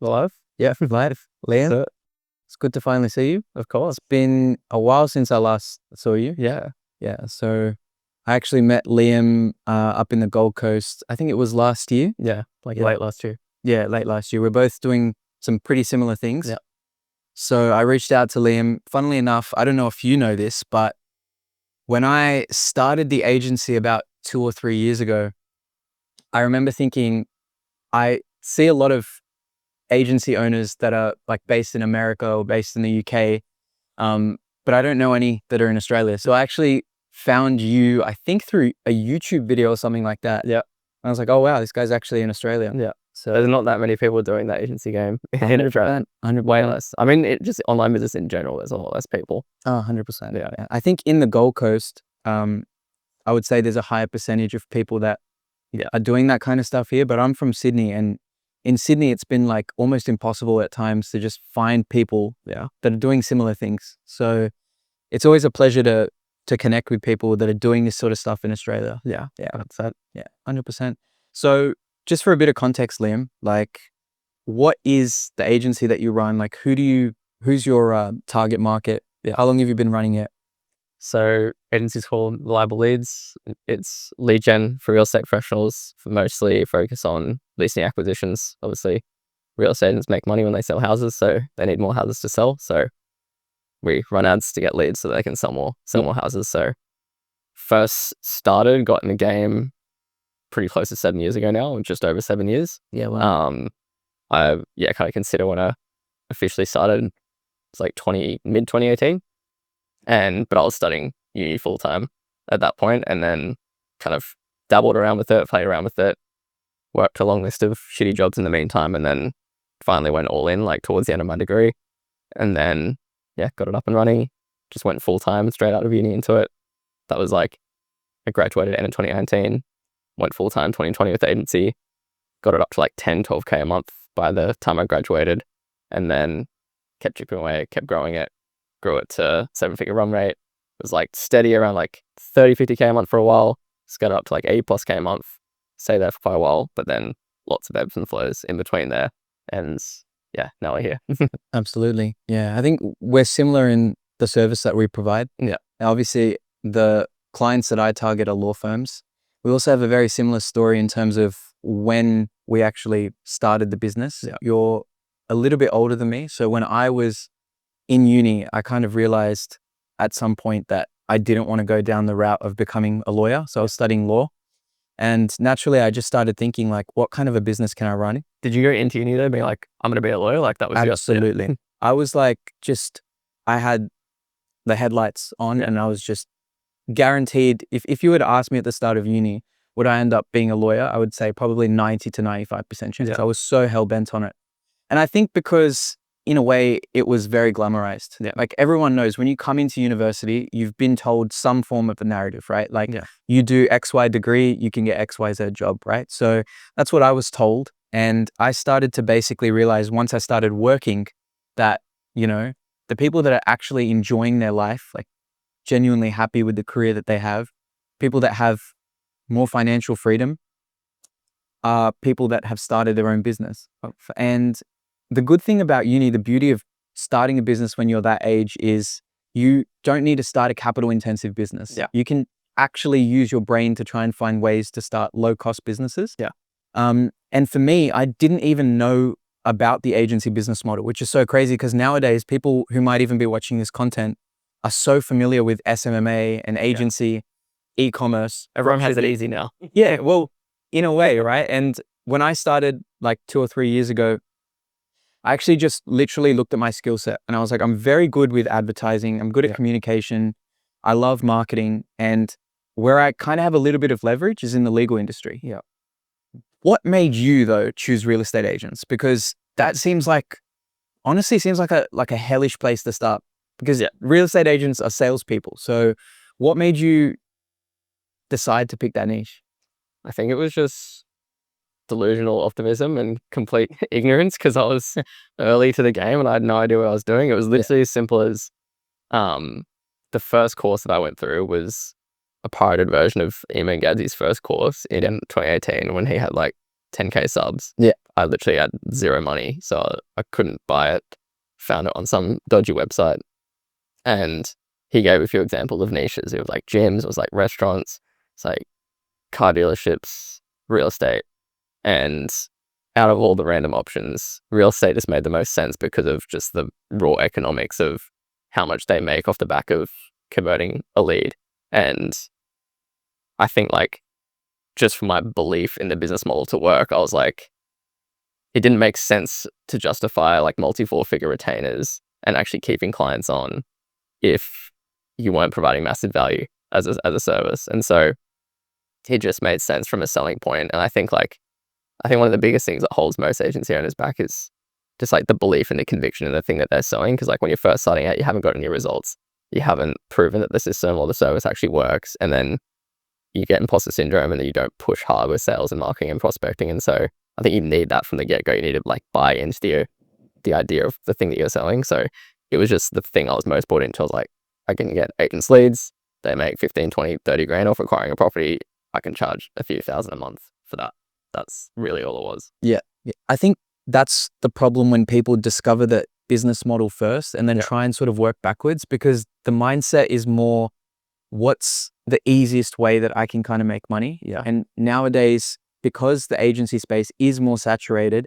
Live? Yeah, live. Liam, So, it's good to finally see you. of course. It's been a while since I last saw you. Yeah. Yeah, so I actually met Liam up in the Gold Coast. I think it was last year. Yeah. Like Yeah. late last year. Yeah, late last year. We're both doing some pretty similar things. Yeah. So I reached out to Liam. Funnily enough, I don't know if you know this, but when I started the agency about 2 or 3 years ago, I remember thinking, I see a lot of agency owners that are like based in America or based in the UK, but I don't know any that are in Australia. So I actually found you, I think through a YouTube video or something like that. Yeah. I was like, oh wow, this guy's actually in Australia. Yeah. So There's not that many people doing that agency game in Australia. 100%. Way less. I mean, just online business in general, there's a lot less people. Oh, 100%. Yeah. Yeah. I think in the Gold Coast, I would say there's a higher percentage of people that are doing that kind of stuff here, but I'm from Sydney, and in Sydney, it's been like almost impossible at times to just find people that are doing similar things. So it's always a pleasure to connect with people that are doing this sort of stuff in Australia. Yeah. Yeah. That's it. Yeah, 100%. So just for a bit of context, Liam, like what is the agency that you run? Like who's your target market? Yeah. How long have you been running it? So agency's called Reliable Leads. It's lead gen for real estate professionals, mostly focus on leasing acquisitions. Obviously, real estate agents make money when they sell houses, so they need more houses to sell. So we run ads to get leads so they can sell more houses. So first got in the game pretty close to 7 years ago now, just over 7 years. Yeah, wow. I kind of consider when I officially started, it's like mid 2018. But I was studying uni full time at that point, and then kind of dabbled around with it, played around with it, worked a long list of shitty jobs in the meantime, and then finally went all in like towards the end of my degree. And then got it up and running, just went full time straight out of uni into it. That was like, I graduated end of 2019, went full time 2020 with the agency, got it up to like 10-12K a month by the time I graduated, and then kept chipping away, kept growing it, grew it to 7-figure run rate. It was like steady around like 30-50K a month for a while, just got it up to like 80+K a month, stay there for quite a while, but then lots of ebbs and flows in between there. And now we're here. Absolutely. Yeah. I think we're similar in the service that we provide. Yeah. Now, obviously, the clients that I target are law firms. We also have a very similar story in terms of when we actually started the business. Yeah. You're a little bit older than me. So when I was in uni, I kind of realized at some point that I didn't want to go down the route of becoming a lawyer. So I was studying law. And naturally, I just started thinking, like, what kind of a business can I run? Did you go into uni though being like, I'm going to be a lawyer? Like that was Absolutely. I was like, I had the headlights on and I was just guaranteed. If you were to ask me at the start of uni, would I end up being a lawyer? I would say probably 90 to 95% chance. I was so hell bent on it. And I think because in a way it was very glamorized. Yeah. Like everyone knows when you come into university, you've been told some form of a narrative, right? Like you do XY degree, you can get XYZ job, right? So that's what I was told. And I started to basically realize once I started working that, the people that are actually enjoying their life, like genuinely happy with the career that they have, people that have more financial freedom, are people that have started their own business. And the good thing about uni, the beauty of starting a business when you're that age is you don't need to start a capital intensive business. Yeah. You can actually use your brain to try and find ways to start low cost businesses. Yeah. And for me, I didn't even know about the agency business model, which is so crazy because nowadays people who might even be watching this content are so familiar with SMMA and agency, e-commerce. Everyone has it easy now. Yeah, well, in a way, right? And when I started like 2 or 3 years ago, I actually just literally looked at my skill set and I was like, I'm very good with advertising. I'm good at communication. I love marketing. And where I kind of have a little bit of leverage is in the legal industry. Yeah. What made you though choose real estate agents? Because that honestly seems like a hellish place to start because real estate agents are salespeople. So what made you decide to pick that niche? I think it was just delusional optimism and complete ignorance because I was early to the game and I had no idea what I was doing. It was literally as simple as the first course that I went through was a pirated version of Eamon Gadsby's first course in 2018 when he had like 10K subs. Yeah. I literally had zero money, so I couldn't buy it. Found it on some dodgy website, and he gave a few examples of niches. It was like gyms, it was like restaurants, it's like car dealerships, real estate. And out of all the random options, real estate just made the most sense because of just the raw economics of how much they make off the back of converting a lead. And I think like just for my belief in the business model to work, I was like, it didn't make sense to justify like multi 4-figure retainers and actually keeping clients on if you weren't providing massive value as a service. And so it just made sense from a selling point. And I think one of the biggest things that holds most agency owners back is just like the belief and the conviction in the thing that they're selling. Because like when you're first starting out, you haven't got any results. You haven't proven that the system or the service actually works. And then you get imposter syndrome and then you don't push hard with sales and marketing and prospecting. And so I think you need that from the get-go. You need to like buy into the idea of the thing that you're selling. So it was just the thing I was most bought into. I was like, I can get agents leads. They make 15, 20, 30 grand off acquiring a property. I can charge a few thousand a month for that. That's really all it was. Yeah. I think that's the problem when people discover the business model first and then try and sort of work backwards, because the mindset is more, what's the easiest way that I can kind of make money? Yeah. And nowadays, because the agency space is more saturated,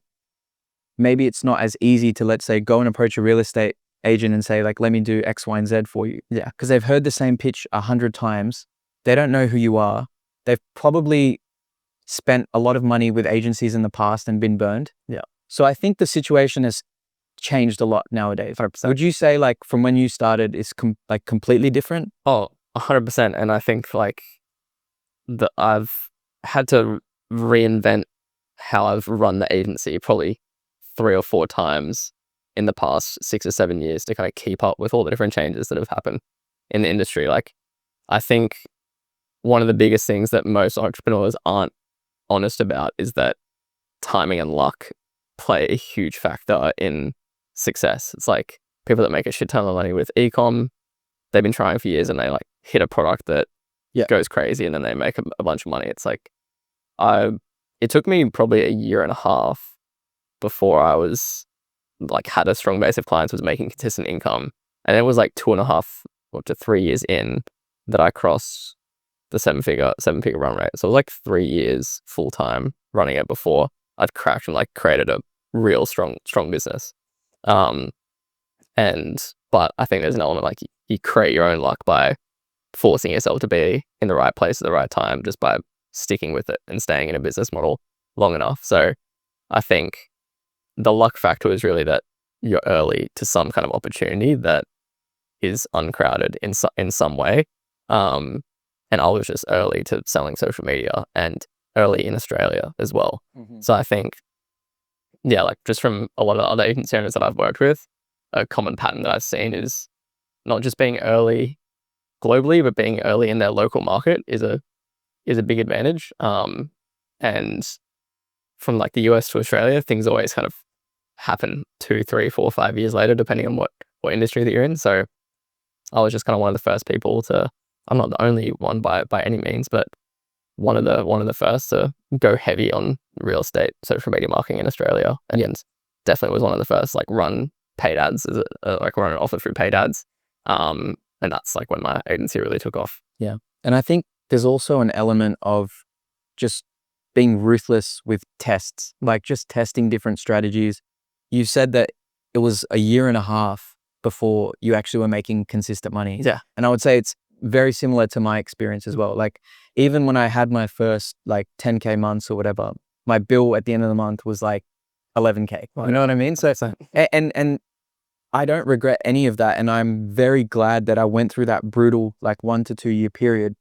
maybe it's not as easy to, let's say, go and approach a real estate agent and say like, let me do X, Y, and Z for you. Yeah. Because they've heard the same pitch 100 times. They don't know who you are. They've probably spent a lot of money with agencies in the past and been burned. Yeah. So I think the situation has changed a lot nowadays. 100%. Would you say like from when you started is like completely different? Oh, 100%. And I think like I've had to reinvent how I've run the agency probably 3 or 4 times in the past 6 or 7 years to kind of keep up with all the different changes that have happened in the industry. Like, I think one of the biggest things that most entrepreneurs aren't honest about is that timing and luck play a huge factor in success. It's like people that make a shit ton of money with e-com, they've been trying for years and they like hit a product that goes crazy and then they make a bunch of money. It's like, it took me probably 1.5 years before I was like had a strong base of clients, was making consistent income. And it was like 2.5 to 3 years in that I crossed the seven figure run rate. So it was like 3 years full time running it before I'd cracked and like created a real strong business. But I think there's an element like you create your own luck by forcing yourself to be in the right place at the right time, just by sticking with it and staying in a business model long enough. So I think the luck factor is really that you're early to some kind of opportunity that is uncrowded in some way. And I was just early to selling social media and early in Australia as well. Mm-hmm. So I think, like just from a lot of other agency owners that I've worked with, a common pattern that I've seen is not just being early globally, but being early in their local market is a big advantage. And from like the US to Australia, things always kind of happen 2, 3, 4, 5 years later, depending on what industry that you're in. So I was just kind of one of the first people to, I'm not the only one by any means, but one of the first to go heavy on real estate social media marketing in Australia. And definitely was one of the first like run paid ads, like run an offer through paid ads. And that's like when my agency really took off. Yeah. And I think there's also an element of just being ruthless with tests, like just testing different strategies. You said that it was 1.5 years before you actually were making consistent money. Yeah. And I would say it's very similar to my experience as well. Like even when I had my first like 10K months or whatever, my bill at the end of the month was like 11K. You know what I mean? So, and I don't regret any of that. And I'm very glad that I went through that brutal like 1 to 2 year period,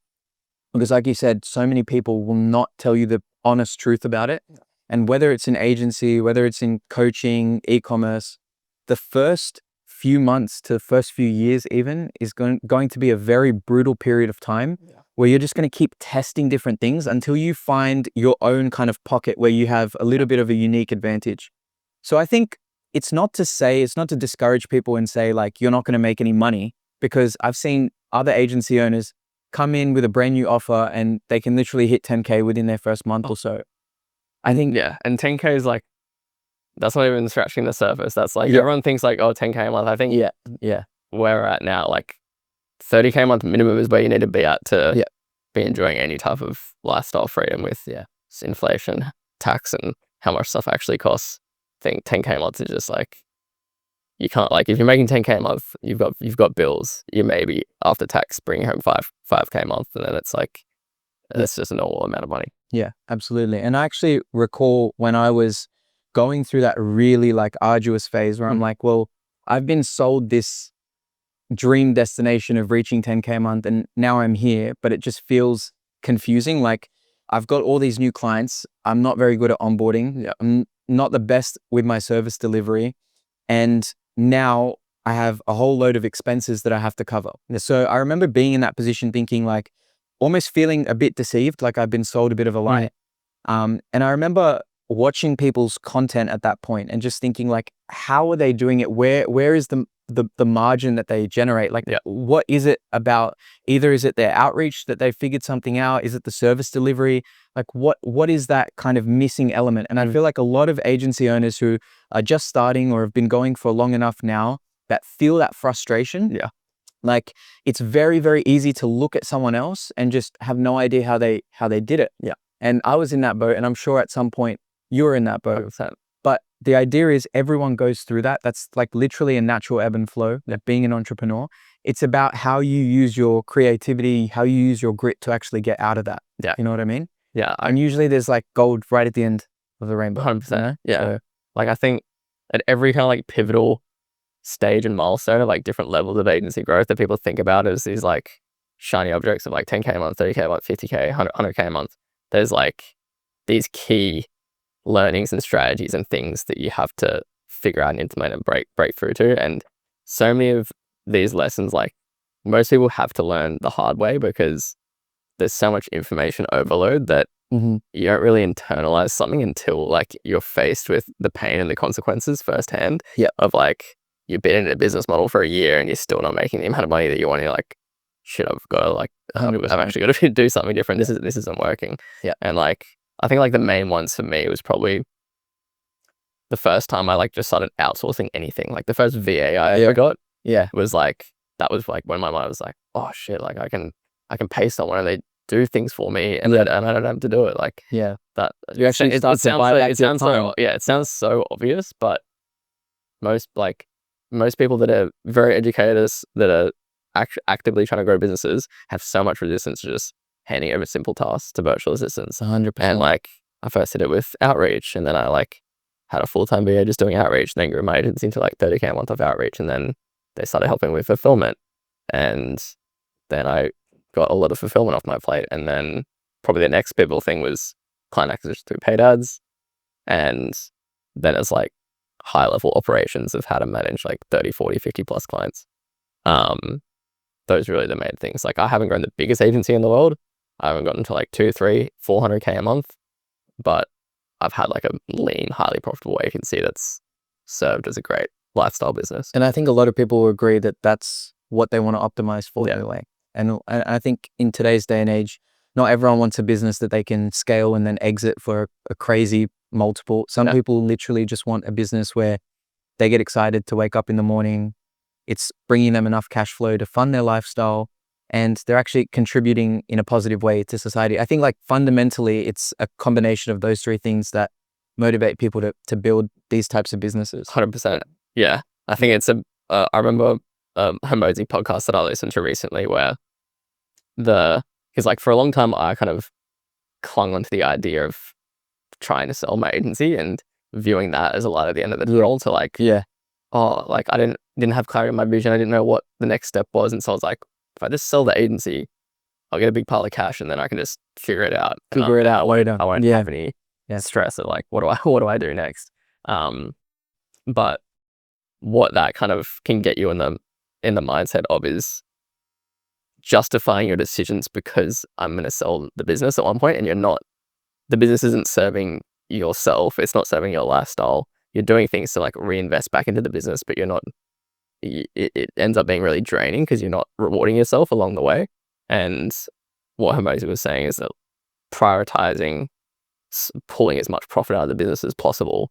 because like you said, so many people will not tell you the honest truth about it. And whether it's in agency, whether it's in coaching, e-commerce, the first few months to the first few years even is going to be a very brutal period of time where you're just going to keep testing different things until you find your own kind of pocket where you have a little bit of a unique advantage. So I think it's not to discourage people and say like, you're not going to make any money, because I've seen other agency owners come in with a brand new offer and they can literally hit 10K within their first month or so. I think, and 10K is like that's not even scratching the surface. That's like everyone thinks like, oh, 10K a month. I think yeah, where we're at now, like 30K a month minimum is where you need to be at to be enjoying any type of lifestyle freedom with inflation, tax, and how much stuff actually costs. I think 10K a month is just like, you can't, like, if you're making 10K a month, you've got bills. You maybe after tax bring home 5K a month, and then it's like it's just a normal amount of money. Yeah, absolutely. And I actually recall when I was going through that really like arduous phase where I'm like, well, I've been sold this dream destination of reaching 10K a month, and now I'm here, but it just feels confusing. Like, I've got all these new clients. I'm not very good at onboarding. I'm not the best with my service delivery. And now I have a whole load of expenses that I have to cover. So I remember being in that position thinking like, almost feeling a bit deceived, like I've been sold a bit of a lie. And I remember watching people's content at that point and just thinking like, how are they doing it? Where is the margin that they generate? Like, what is it about? Either is it their outreach that they figured something out? Is it the service delivery? Like, what is that kind of missing element? And I feel like a lot of agency owners who are just starting or have been going for long enough now that feel that frustration. Like, it's very, very easy to look at someone else and just have no idea how they did it. And I was in that boat, and I'm sure at some point you were in that boat. 100%. But the idea is everyone goes through that. That's like literally a natural ebb and flow of being an entrepreneur. It's about how you use your creativity, how you use your grit to actually get out of that. You know what I mean? And usually there's like gold right at the end of the rainbow. 100%. So, like, I think at every kind of like pivotal stage and milestone of like different levels of agency growth that people think about as these like shiny objects of like 10K a month, 30K a month, 50K, 100K a month. There's like these key learnings and strategies and things that you have to figure out and implement and break through to. And so many of these lessons, like, most people have to learn the hard way because there's so much information overload that you don't really internalize something until like you're faced with the pain and the consequences firsthand of like, you've been in a business model for a year and you're still not making the amount of money that you want. You're like, shit, I've got to like, I've actually got to do something different. This isn't working. And like, I think like the main ones for me was probably the first time I like just started outsourcing anything. Like the first VA I ever got was like, that was like when my mind was like, oh shit, like I can pay someone and they do things for me and I don't have to do it. Like that you actually start to buy back your time. It sounds so obvious, but most people that are very educated, that are actively trying to grow businesses, have so much resistance to just handing over simple tasks to virtual assistants. 100%. And like, I first did it with outreach, and then I like had a full-time VA just doing outreach, and then grew my agency into like 30K a month of outreach, and then they started helping with fulfillment, and then I got a lot of fulfillment off my plate. And then probably the next pivotal thing was client acquisition through paid ads, and then it's like high level operations of how to manage like 30, 40, 50 plus clients. Those are really the main things. Like, I haven't grown the biggest agency in the world. I haven't gotten to like 2, 3, 400K a month, but I've had like a lean, highly profitable agency that's served as a great lifestyle business. And I think a lot of people will agree that that's what they want to optimize for anyway. And I think in today's day and age, not everyone wants a business that they can scale and then exit for a crazy multiple. Some people literally just want a business where they get excited to wake up in the morning. It's bringing them enough cash flow to fund their lifestyle, and they're actually contributing in a positive way to society. I think like fundamentally, it's a combination of those three things that motivate people to build these types of businesses. 100%. Yeah. I think it's I remember a Hermosi podcast that I listened to recently where because like for a long time, I kind of clung onto the idea of trying to sell my agency and viewing that as a light at the end of the tunnel to like, oh, like I didn't have clarity on my vision. I didn't know what the next step was. And so I was like, if I just sell the agency, I'll get a big pile of cash and then I can just figure it out. Figure it out later. I won't have any stress of like, what do I do next? But what that kind of can get you in the mindset of is justifying your decisions because I'm going to sell the business at one point, and you're not. The business isn't serving yourself. It's not serving your lifestyle. You're doing things to like reinvest back into the business, but you're not. It ends up being really draining because you're not rewarding yourself along the way. And what Hermosi was saying is that prioritizing pulling as much profit out of the business as possible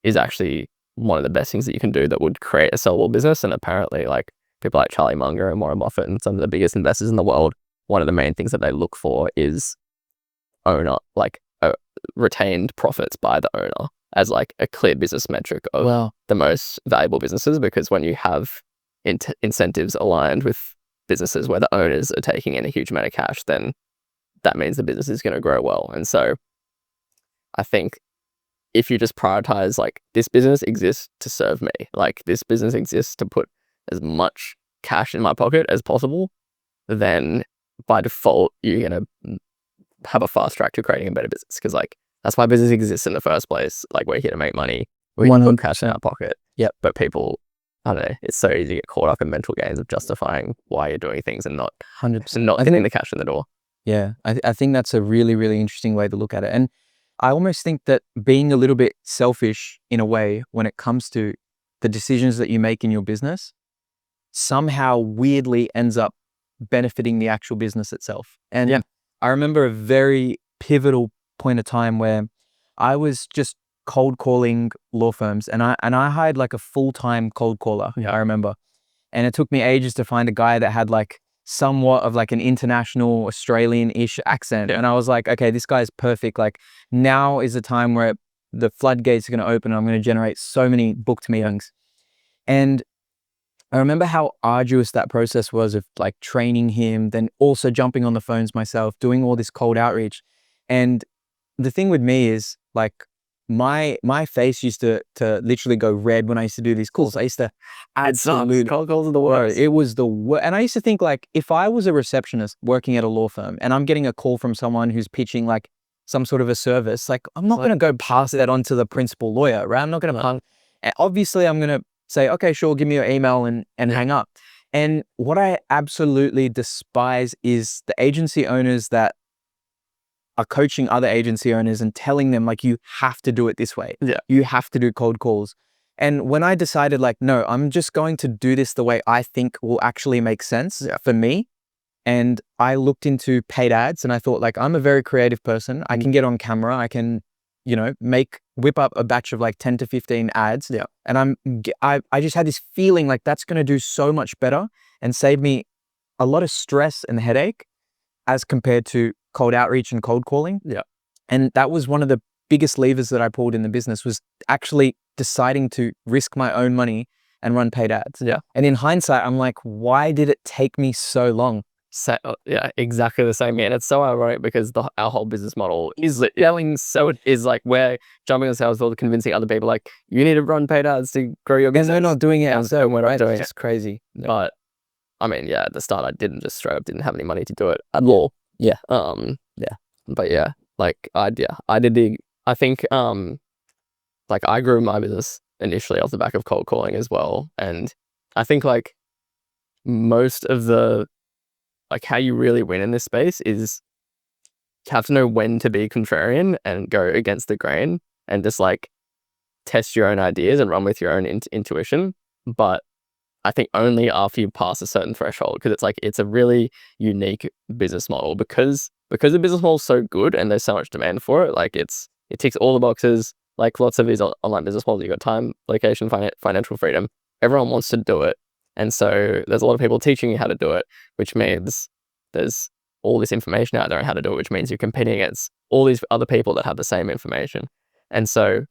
is actually one of the best things that you can do that would create a sellable business. And apparently, like, people like Charlie Munger and Warren Buffett and some of the biggest investors in the world, one of the main things that they look for is retained profits by the owner as like a clear business metric of the most valuable businesses. Because when you have incentives aligned with businesses where the owners are taking in a huge amount of cash, then that means the business is going to grow well. And so I think if you just prioritize, like, this business exists to serve me, like, this business exists to put as much cash in my pocket as possible, then by default, you're going to have a fast track to creating a better business. Because, like, that's why business exists in the first place. Like, we're here to make money. We put cash in our pocket. Yep. But people, I don't know, it's so easy to get caught up in mental games of justifying why you're doing things and not 100%. not getting the cash in the door. Yeah, I think that's a really, really interesting way to look at it. And I almost think that being a little bit selfish in a way when it comes to the decisions that you make in your business somehow weirdly ends up benefiting the actual business itself. And I remember a very pivotal point of time where I was just cold calling law firms, and I hired like a full-time cold caller. I remember, and it took me ages to find a guy that had like somewhat of like an international Australian-ish accent. And I was like, okay, this guy's perfect. Like, now is the time where the floodgates are going to open and I'm going to generate so many booked meetings. And I remember how arduous that process was of like training him, then also jumping on the phones myself, doing all this cold outreach. And the thing with me is, like, my face used to literally go red when I used to do these calls. I used to absolutely, cold calls are the worst. it was the worst. And I used to think, like, if I was a receptionist working at a law firm and I'm getting a call from someone who's pitching like some sort of a service, like, I'm not going to go pass that on to the principal lawyer, right? I'm not going to obviously I'm going to say, okay, sure, give me your email and hang up. And what I absolutely despise is the agency owners that are coaching other agency owners and telling them, like, you have to do it this way. You have to do cold calls. And when I decided, like, no, I'm just going to do this the way I think will actually make sense for me. And I looked into paid ads and I thought, like, I'm a very creative person. I can get on camera. I can, whip up a batch of like 10 to 15 ads. And I just had this feeling like that's going to do so much better and save me a lot of stress and headache as compared to cold outreach and cold calling. And that was one of the biggest levers that I pulled in the business, was actually deciding to risk my own money and run paid ads. And in hindsight, I'm like, why did it take me so long? So, exactly the same. And it's so ironic because our whole business model is yelling. So it is like we're jumping on sales field, convincing other people, like, you need to run paid ads to grow your business. And they're not doing it. And so we're not doing it. It's crazy. But I mean, at the start, I didn't just straight up didn't have any money to do it at all. But like I think like I grew my business initially off the back of cold calling as well. And I think like most of the, like, how you really win in this space is you have to know when to be contrarian and go against the grain and just like test your own ideas and run with your own intuition. But I think only after you pass a certain threshold, because it's a really unique business model because the business model is so good and there's so much demand for it. Like, it ticks all the boxes. Like lots of these online business models, you got time, location, financial freedom. Everyone wants to do it. And so there's a lot of people teaching you how to do it, which means there's all this information out there on how to do it, which means you're competing against all these other people that have the same information. And so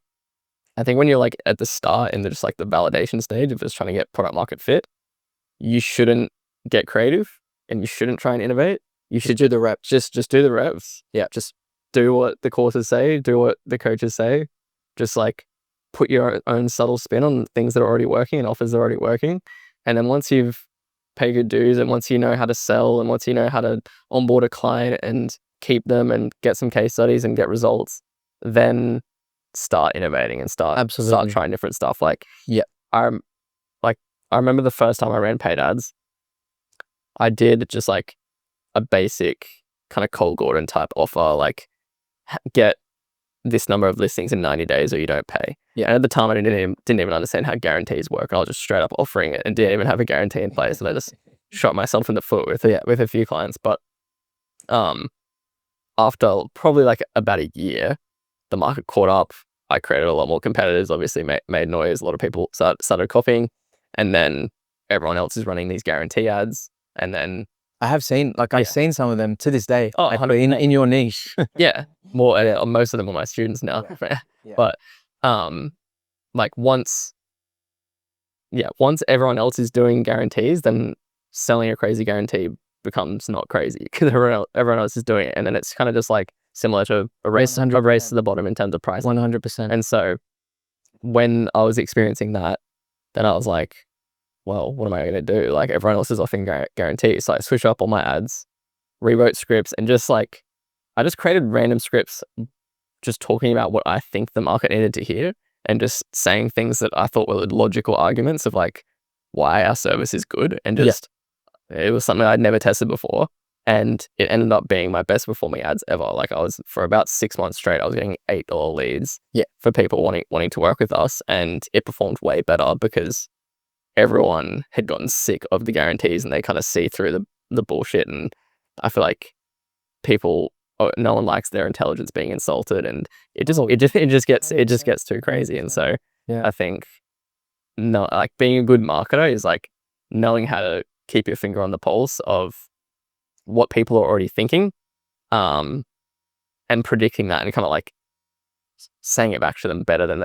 I think when you're like at the start in just like the validation stage of just trying to get product market fit, you shouldn't get creative and you shouldn't try and innovate. You should do the reps. Just do the reps. Just do what the courses say, do what the coaches say. Just like put your own subtle spin on things that are already working and offers that are already working. And then once you've paid your dues and once you know how to sell and once you know how to onboard a client and keep them and get some case studies and get results, then start innovating and start trying different stuff. Like, I remember the first time I ran paid ads, I did just like a basic kind of cold Gordon type offer, like get this number of listings in 90 days or you don't pay. And at the time I didn't even understand how guarantees work. I was just straight up offering it and didn't even have a guarantee in place. And I just shot myself in the foot with a few clients. But after probably like about a year, the market caught up I created a lot more competitors, obviously made noise. A lot of people started copying, and then everyone else is running these guarantee ads. And then I have seen, like, I've seen some of them to this day. Oh, like, in your niche. yeah, more most of them are my students now. Yeah. But like once everyone else is doing guarantees, then selling a crazy guarantee becomes not crazy because everyone else is doing it, and then it's kind of just like similar to a race to the bottom in terms of price. 100%. And so when I was experiencing that, then I was like, well, what am I going to do? Like, everyone else is offering guarantees. So I switched up all my ads, rewrote scripts, and I just created random scripts just talking about what I think the market needed to hear, and just saying things that I thought were logical arguments of like why our service is good. And just, it was something I'd never tested before. And it ended up being my best performing ads ever. Like, for about 6 months straight, I was getting $8 leads for people wanting to work with us. And it performed way better because everyone had gotten sick of the guarantees and they kind of see through the bullshit. And I feel like no one likes their intelligence being insulted, and it just gets too crazy. And so I think like being a good marketer is like knowing how to keep your finger on the pulse of what people are already thinking, and predicting that, and kind of like saying it back to them better than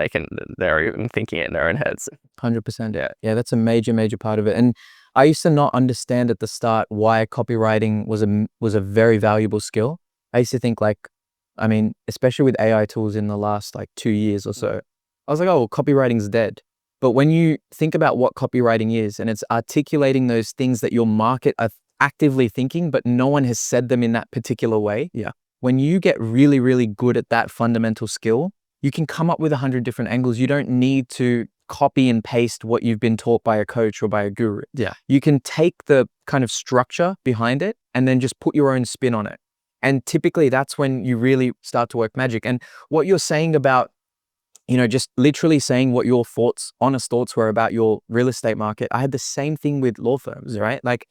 they're even thinking it in their own heads. 100%. Yeah, that's a major part of it. And I used to not understand at the start why copywriting was a very valuable skill. I used to think, like, I mean, especially with AI tools in the last like 2 years or so, I was like, oh, well, copywriting's dead. But when you think about what copywriting is, and it's articulating those things that your market are actively thinking, but no one has said them in that particular way. Yeah. When you get really good at that fundamental skill, you can come up with 100 different angles. You don't need to copy and paste what you've been taught by a coach or by a guru. Yeah. You can take the kind of structure behind it and then just put your own spin on it. And typically that's when you really start to work magic. And what you're saying about, just literally saying what your honest thoughts were about your real estate market. I had the same thing with law firms, right? Like,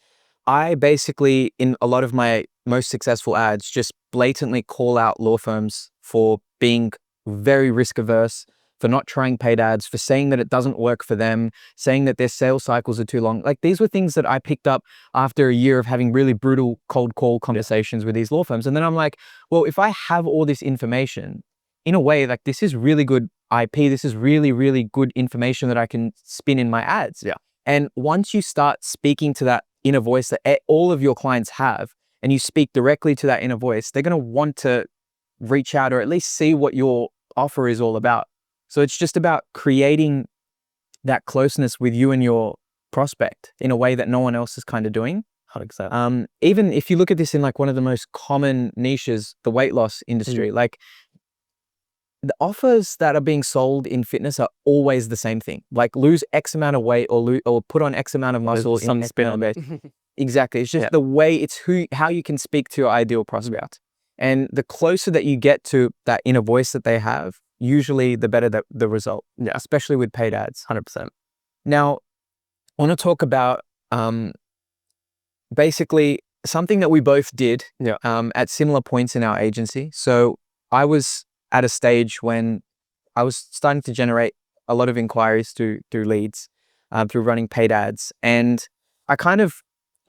I basically, in a lot of my most successful ads, just blatantly call out law firms for being very risk averse, for not trying paid ads, for saying that it doesn't work for them, saying that their sales cycles are too long. Like, these were things that I picked up after a year of having really brutal cold call conversations with these law firms. And then I'm like, well, if I have all this information, in a way, like, this is really good IP. This is really good information that I can spin in my ads. Yeah. And once you start speaking to that inner voice that all of your clients have, and you speak directly to that inner voice, they're going to want to reach out or at least see what your offer is all about. So it's just about creating that closeness with you and your prospect in a way that no one else is kind of doing. 100%. Even if you look at this in like one of the most common niches, the weight loss industry, like, the offers that are being sold in fitness are always the same thing. Like, lose X amount of weight or put on X amount of muscle. Some spin on it. Exactly. It's just the way, it's how you can speak to your ideal prospect. And the closer that you get to that inner voice that they have, usually the better the result. Yeah. Especially with paid ads. 100%. Now, I want to talk about basically something that we both did at similar points in our agency. So I was at a stage when I was starting to generate a lot of inquiries through leads, through running paid ads. And I kind of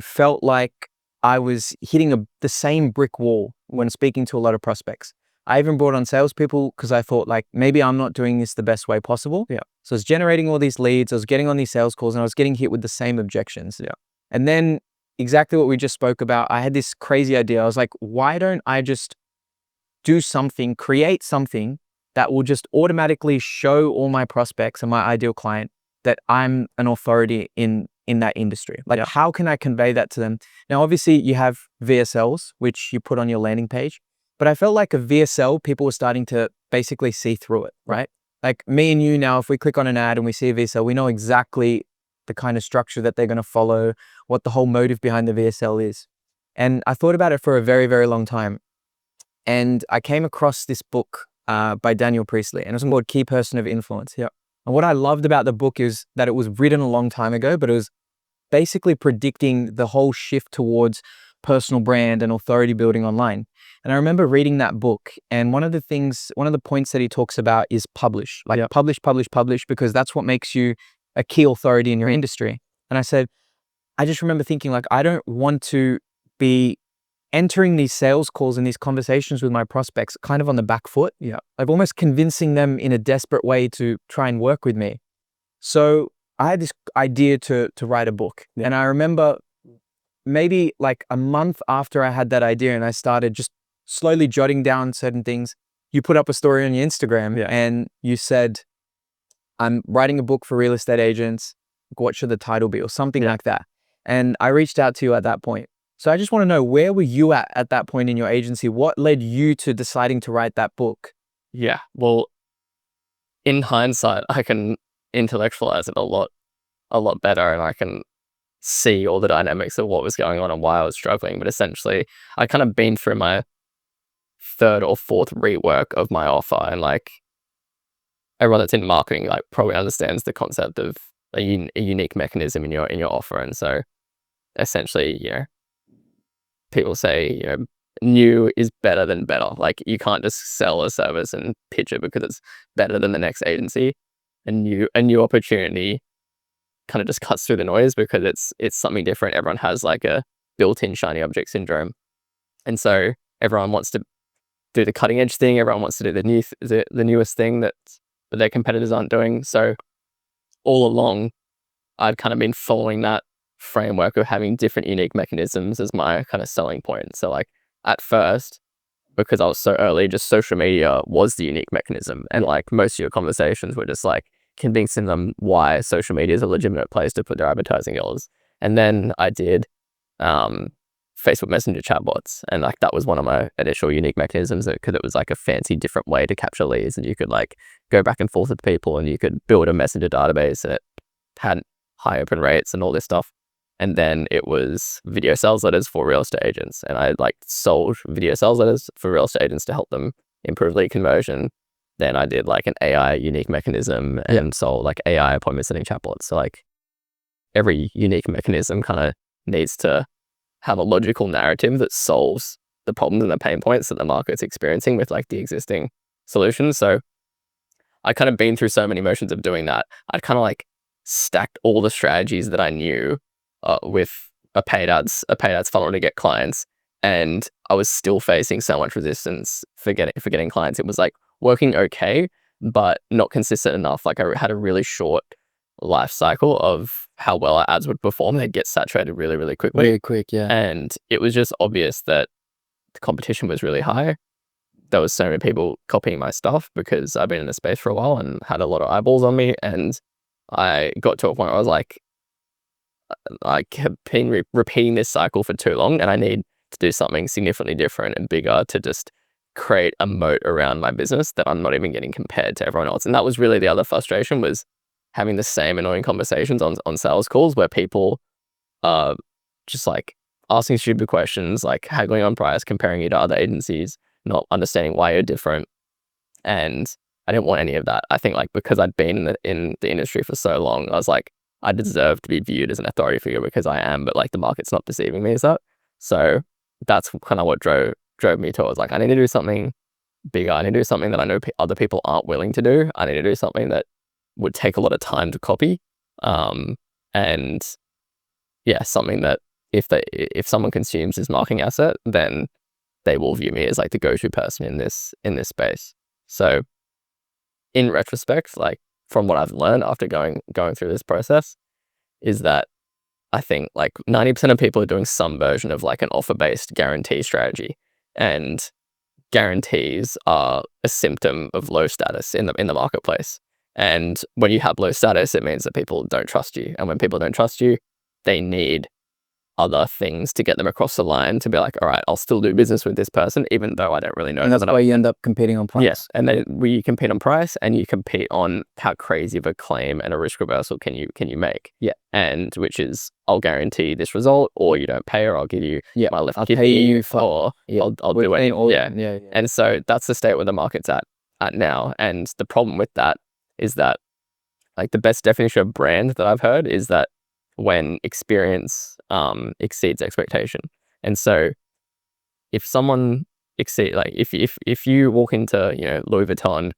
felt like I was hitting the same brick wall when speaking to a lot of prospects. I even brought on salespeople because I thought, like, maybe I'm not doing this the best way possible. Yeah. So I was generating all these leads, I was getting on these sales calls, and I was getting hit with the same objections. Yeah. And then exactly what we just spoke about, I had this crazy idea. I was like, why don't I just create something that will just automatically show all my prospects and my ideal client that I'm an authority in that industry. Like, how can I convey that to them? Now, obviously you have VSLs, which you put on your landing page, but I felt like a VSL, people were starting to basically see through it, right? Like, me and you now, if we click on an ad and we see a VSL, we know exactly the kind of structure that they're going to follow, what the whole motive behind the VSL is. And I thought about it for a very long time. And I came across this book by Daniel Priestley, and it was called Key Person of Influence. Yeah. And what I loved about the book is that it was written a long time ago, but it was basically predicting the whole shift towards personal brand and authority building online. And I remember reading that book, and one of the points that he talks about is publish, like publish, because that's what makes you a key authority in your industry. And I just remember thinking, like, I don't want to be entering these sales calls and these conversations with my prospects kind of on the back foot. Yeah. Like almost convincing them in a desperate way to try and work with me. So I had this idea to write a book. Yeah. And I remember maybe like a month after I had that idea and I started just slowly jotting down certain things, you put up a story on your Instagram and you said, I'm writing a book for real estate agents. What should the title be, or something like that? And I reached out to you at that point. So I just want to know, where were you at that point in your agency? What led you to deciding to write that book? Yeah. Well, in hindsight, I can intellectualize it a lot better, and I can see all the dynamics of what was going on and why I was struggling. But essentially, I kind of been through my third or fourth rework of my offer, and like everyone that's in marketing like probably understands the concept of a unique mechanism in your offer. And so essentially, people say, new is better than better. Like you can't just sell a service and pitch it because it's better than the next agency. A new opportunity kind of just cuts through the noise because it's something different. Everyone has like a built-in shiny object syndrome. And so everyone wants to do the cutting edge thing. Everyone wants to do the newest thing that their competitors aren't doing. So all along, I'd kind of been following that framework of having different unique mechanisms as my kind of selling point. So like at first, because I was so early, just social media was the unique mechanism. And like most of your conversations were just like convincing them why social media is a legitimate place to put their advertising dollars. And then I did Facebook Messenger chatbots. And like that was one of my initial unique mechanisms, because it was like a fancy different way to capture leads, and you could like go back and forth with people, and you could build a messenger database, and it had high open rates and all this stuff. And then it was video sales letters for real estate agents. And I like sold video sales letters for real estate agents to help them improve lead conversion. Then I did like an AI unique mechanism and sold like AI appointment setting chatbots. So like every unique mechanism kind of needs to have a logical narrative that solves the problems and the pain points that the market's experiencing with like the existing solutions. So I kind of been through so many motions of doing that. I'd kind of like stacked all the strategies that I knew with a paid ads funnel to get clients, and I was still facing so much resistance for getting clients. It was like working okay, but not consistent enough. Like I had a really short life cycle of how well our ads would perform. They'd get saturated really, really quickly. Very quick, yeah. And it was just obvious that the competition was really high. There was so many people copying my stuff because I've been in the space for a while and had a lot of eyeballs on me. And I got to a point where I was like, I kept been repeating this cycle for too long, and I need to do something significantly different and bigger to just create a moat around my business that I'm not even getting compared to everyone else. And that was really the other frustration, was having the same annoying conversations on sales calls where people are just like asking stupid questions, like haggling on price, comparing you to other agencies, not understanding why you're different. And I didn't want any of that. I think like because I'd been in the industry for so long, I was like, I deserve to be viewed as an authority figure because I am, but like the market's not perceiving me as that. So that's kind of what drove me towards like, I need to do something bigger. I need to do something that I know other people aren't willing to do. I need to do something that would take a lot of time to copy. And yeah, something that if someone consumes this marketing asset, then they will view me as like the go-to person in this space. So in retrospect, like from what I've learned after going through this process, is that I think like 90% of people are doing some version of like an offer-based guarantee strategy, and guarantees are a symptom of low status in the marketplace. And when you have low status, it means that people don't trust you. And when people don't trust you, they need other things to get them across the line to be like, all right, I'll still do business with this person, even though I don't really know. And that's why you end up competing on price. Yes. And then we compete on price, and you compete on how crazy of a claim and a risk reversal can you make. Yeah. And which is, I'll guarantee this result, or you don't pay, or I'll give you my left kidney, pay you or I'll do it. Yeah. And so that's the state where the market's at now. And the problem with that is that like the best definition of brand that I've heard is that when experience exceeds expectation. And so if exceed, like if you walk into, Louis Vuitton,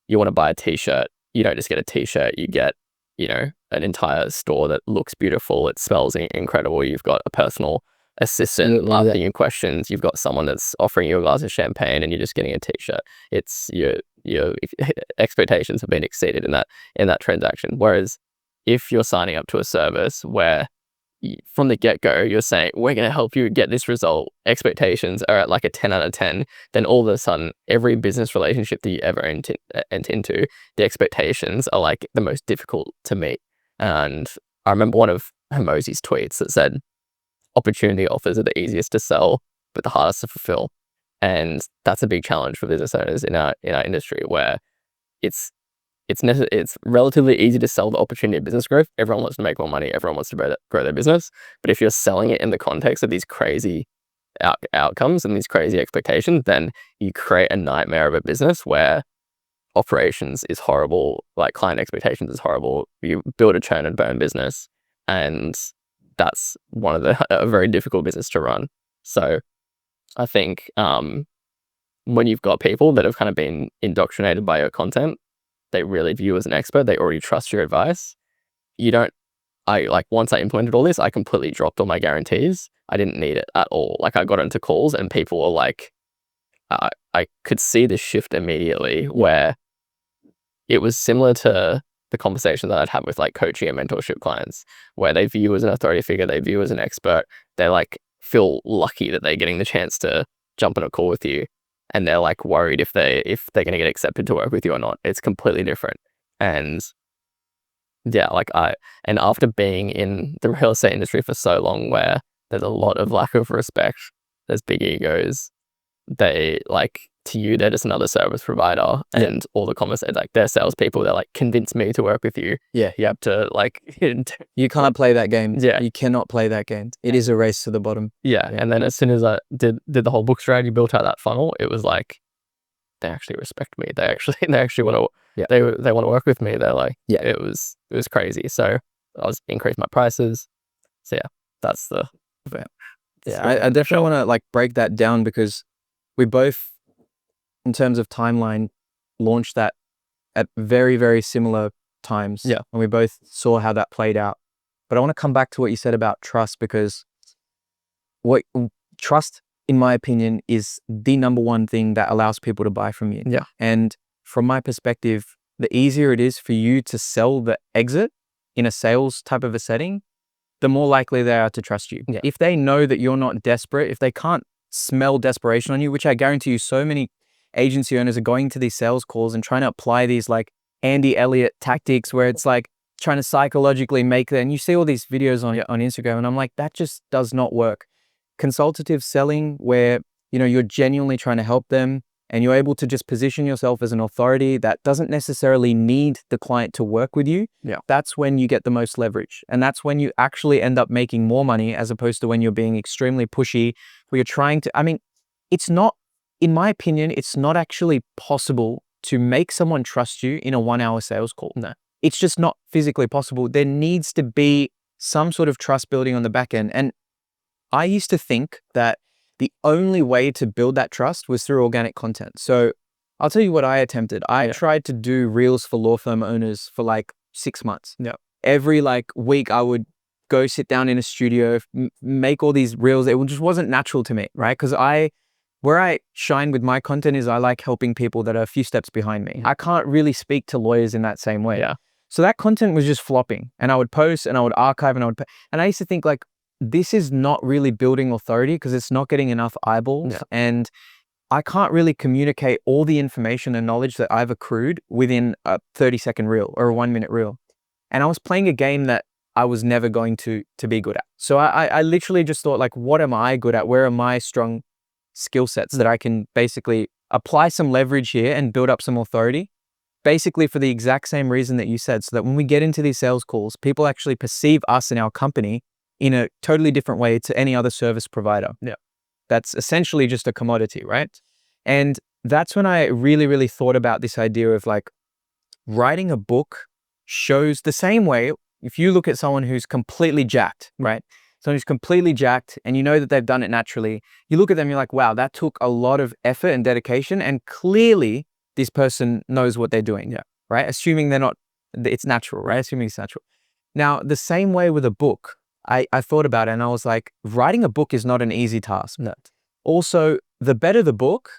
you want to buy a t-shirt, you don't just get a t-shirt, you get, an entire store that looks beautiful, it smells incredible, you've got a personal assistant asking you questions, you've got someone that's offering you a glass of champagne, and you're just getting a t-shirt. It's your expectations have been exceeded in that transaction. Whereas if you're signing up to a service where from the get-go you're saying, we're going to help you get this result, expectations are at like a 10 out of 10, then all of a sudden every business relationship that you ever enter into, the expectations are like the most difficult to meet. And I remember one of Mosey's tweets that said, opportunity offers are the easiest to sell but the hardest to fulfill. And that's a big challenge for business owners in our industry, where it's relatively easy to sell the opportunity of business growth. Everyone wants to make more money. Everyone wants to grow their business. But if you're selling it in the context of these crazy outcomes and these crazy expectations, then you create a nightmare of a business where operations is horrible, like client expectations is horrible. You build a churn and burn business, and that's a very difficult business to run. So I think when you've got people that have kind of been indoctrinated by your content, they really view you as an expert, they already trust your advice. Once I implemented all this, I completely dropped all my guarantees. I didn't need it at all. Like, I got into calls and people were like, I could see the shift immediately, where it was similar to the conversation that I'd have with like coaching and mentorship clients, where they view you as an authority figure, they view you as an expert. They like feel lucky that they're getting the chance to jump on a call with you. And they're like worried if they're going to get accepted to work with you or not. It's completely different. And yeah, and after being in the real estate industry for so long, where there's a lot of lack of respect, there's big egos, they like, to you, they're just another service provider. And all the conversations, like, they're salespeople, they're like, convince me to work with you. Yeah. You have to like, you can't play that game. Yeah. You cannot play that game. It is a race to the bottom. Yeah. And then as soon as I did the whole book strategy, built out that funnel, it was like, they actually respect me. They actually want to, they want to work with me. They're like, it was crazy. So I was increased my prices. So yeah, that's the, I definitely want to like break that down, because we both, in terms of timeline, launched that at very, very similar times. Yeah. And we both saw how that played out. But I want to come back to what you said about trust, because trust, in my opinion, is the number one thing that allows people to buy from you. Yeah. And from my perspective, the easier it is for you to sell the exit in a sales type of a setting, the more likely they are to trust you. Yeah. If they know that you're not desperate, if they can't smell desperation on you, which I guarantee you so many agency owners are going to these sales calls and trying to apply these like Andy Elliott tactics, where it's like trying to psychologically make them, and you see all these videos on Instagram, and I'm like, that just does not work. Consultative selling, where you're genuinely trying to help them, and you're able to just position yourself as an authority that doesn't necessarily need the client to work with you. Yeah. That's when you get the most leverage. And that's when you actually end up making more money, as opposed to when you're being extremely pushy, where you're trying to, it's not, in my opinion, it's not actually possible to make someone trust you in a 1-hour sales call. No, it's just not physically possible. There needs to be some sort of trust building on the back end. And I used to think that the only way to build that trust was through organic content. So I'll tell you what I attempted. I tried to do reels for law firm owners for like 6 months. Yeah. Every like week I would go sit down in a studio, make all these reels. It just wasn't natural to me, right? Because where I shine with my content is I like helping people that are a few steps behind me. I can't really speak to lawyers in that same way. Yeah. So that content was just flopping, and I would post and I would archive and I used to think like, this is not really building authority, because it's not getting enough eyeballs. Yeah. And I can't really communicate all the information and knowledge that I've accrued within a 30-second reel or a 1-minute reel. And I was playing a game that I was never going to be good at. So I literally just thought like, what am I good at? Where are my strong skill sets that I can basically apply some leverage here and build up some authority, basically for the exact same reason that you said, so that when we get into these sales calls, people actually perceive us and our company in a totally different way to any other service provider. Yeah. That's essentially just a commodity, right? And that's when I really, really thought about this idea of like, writing a book shows the same way. If you look at someone who's completely jacked, right? someone who's completely jacked and you know that they've done it naturally, you look at them, you're like, wow, that took a lot of effort and dedication. And clearly this person knows what they're doing. Yeah. Right. Assuming it's natural, right? Assuming it's natural. Now, the same way with a book, I thought about it and I was like, writing a book is not an easy task. No. Also, the better the book,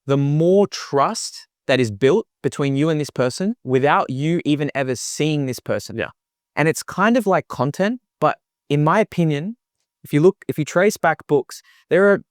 the more trust that is built between you and this person without you even ever seeing this person. Yeah. And it's kind of like content, but in my opinion, if you trace back books, there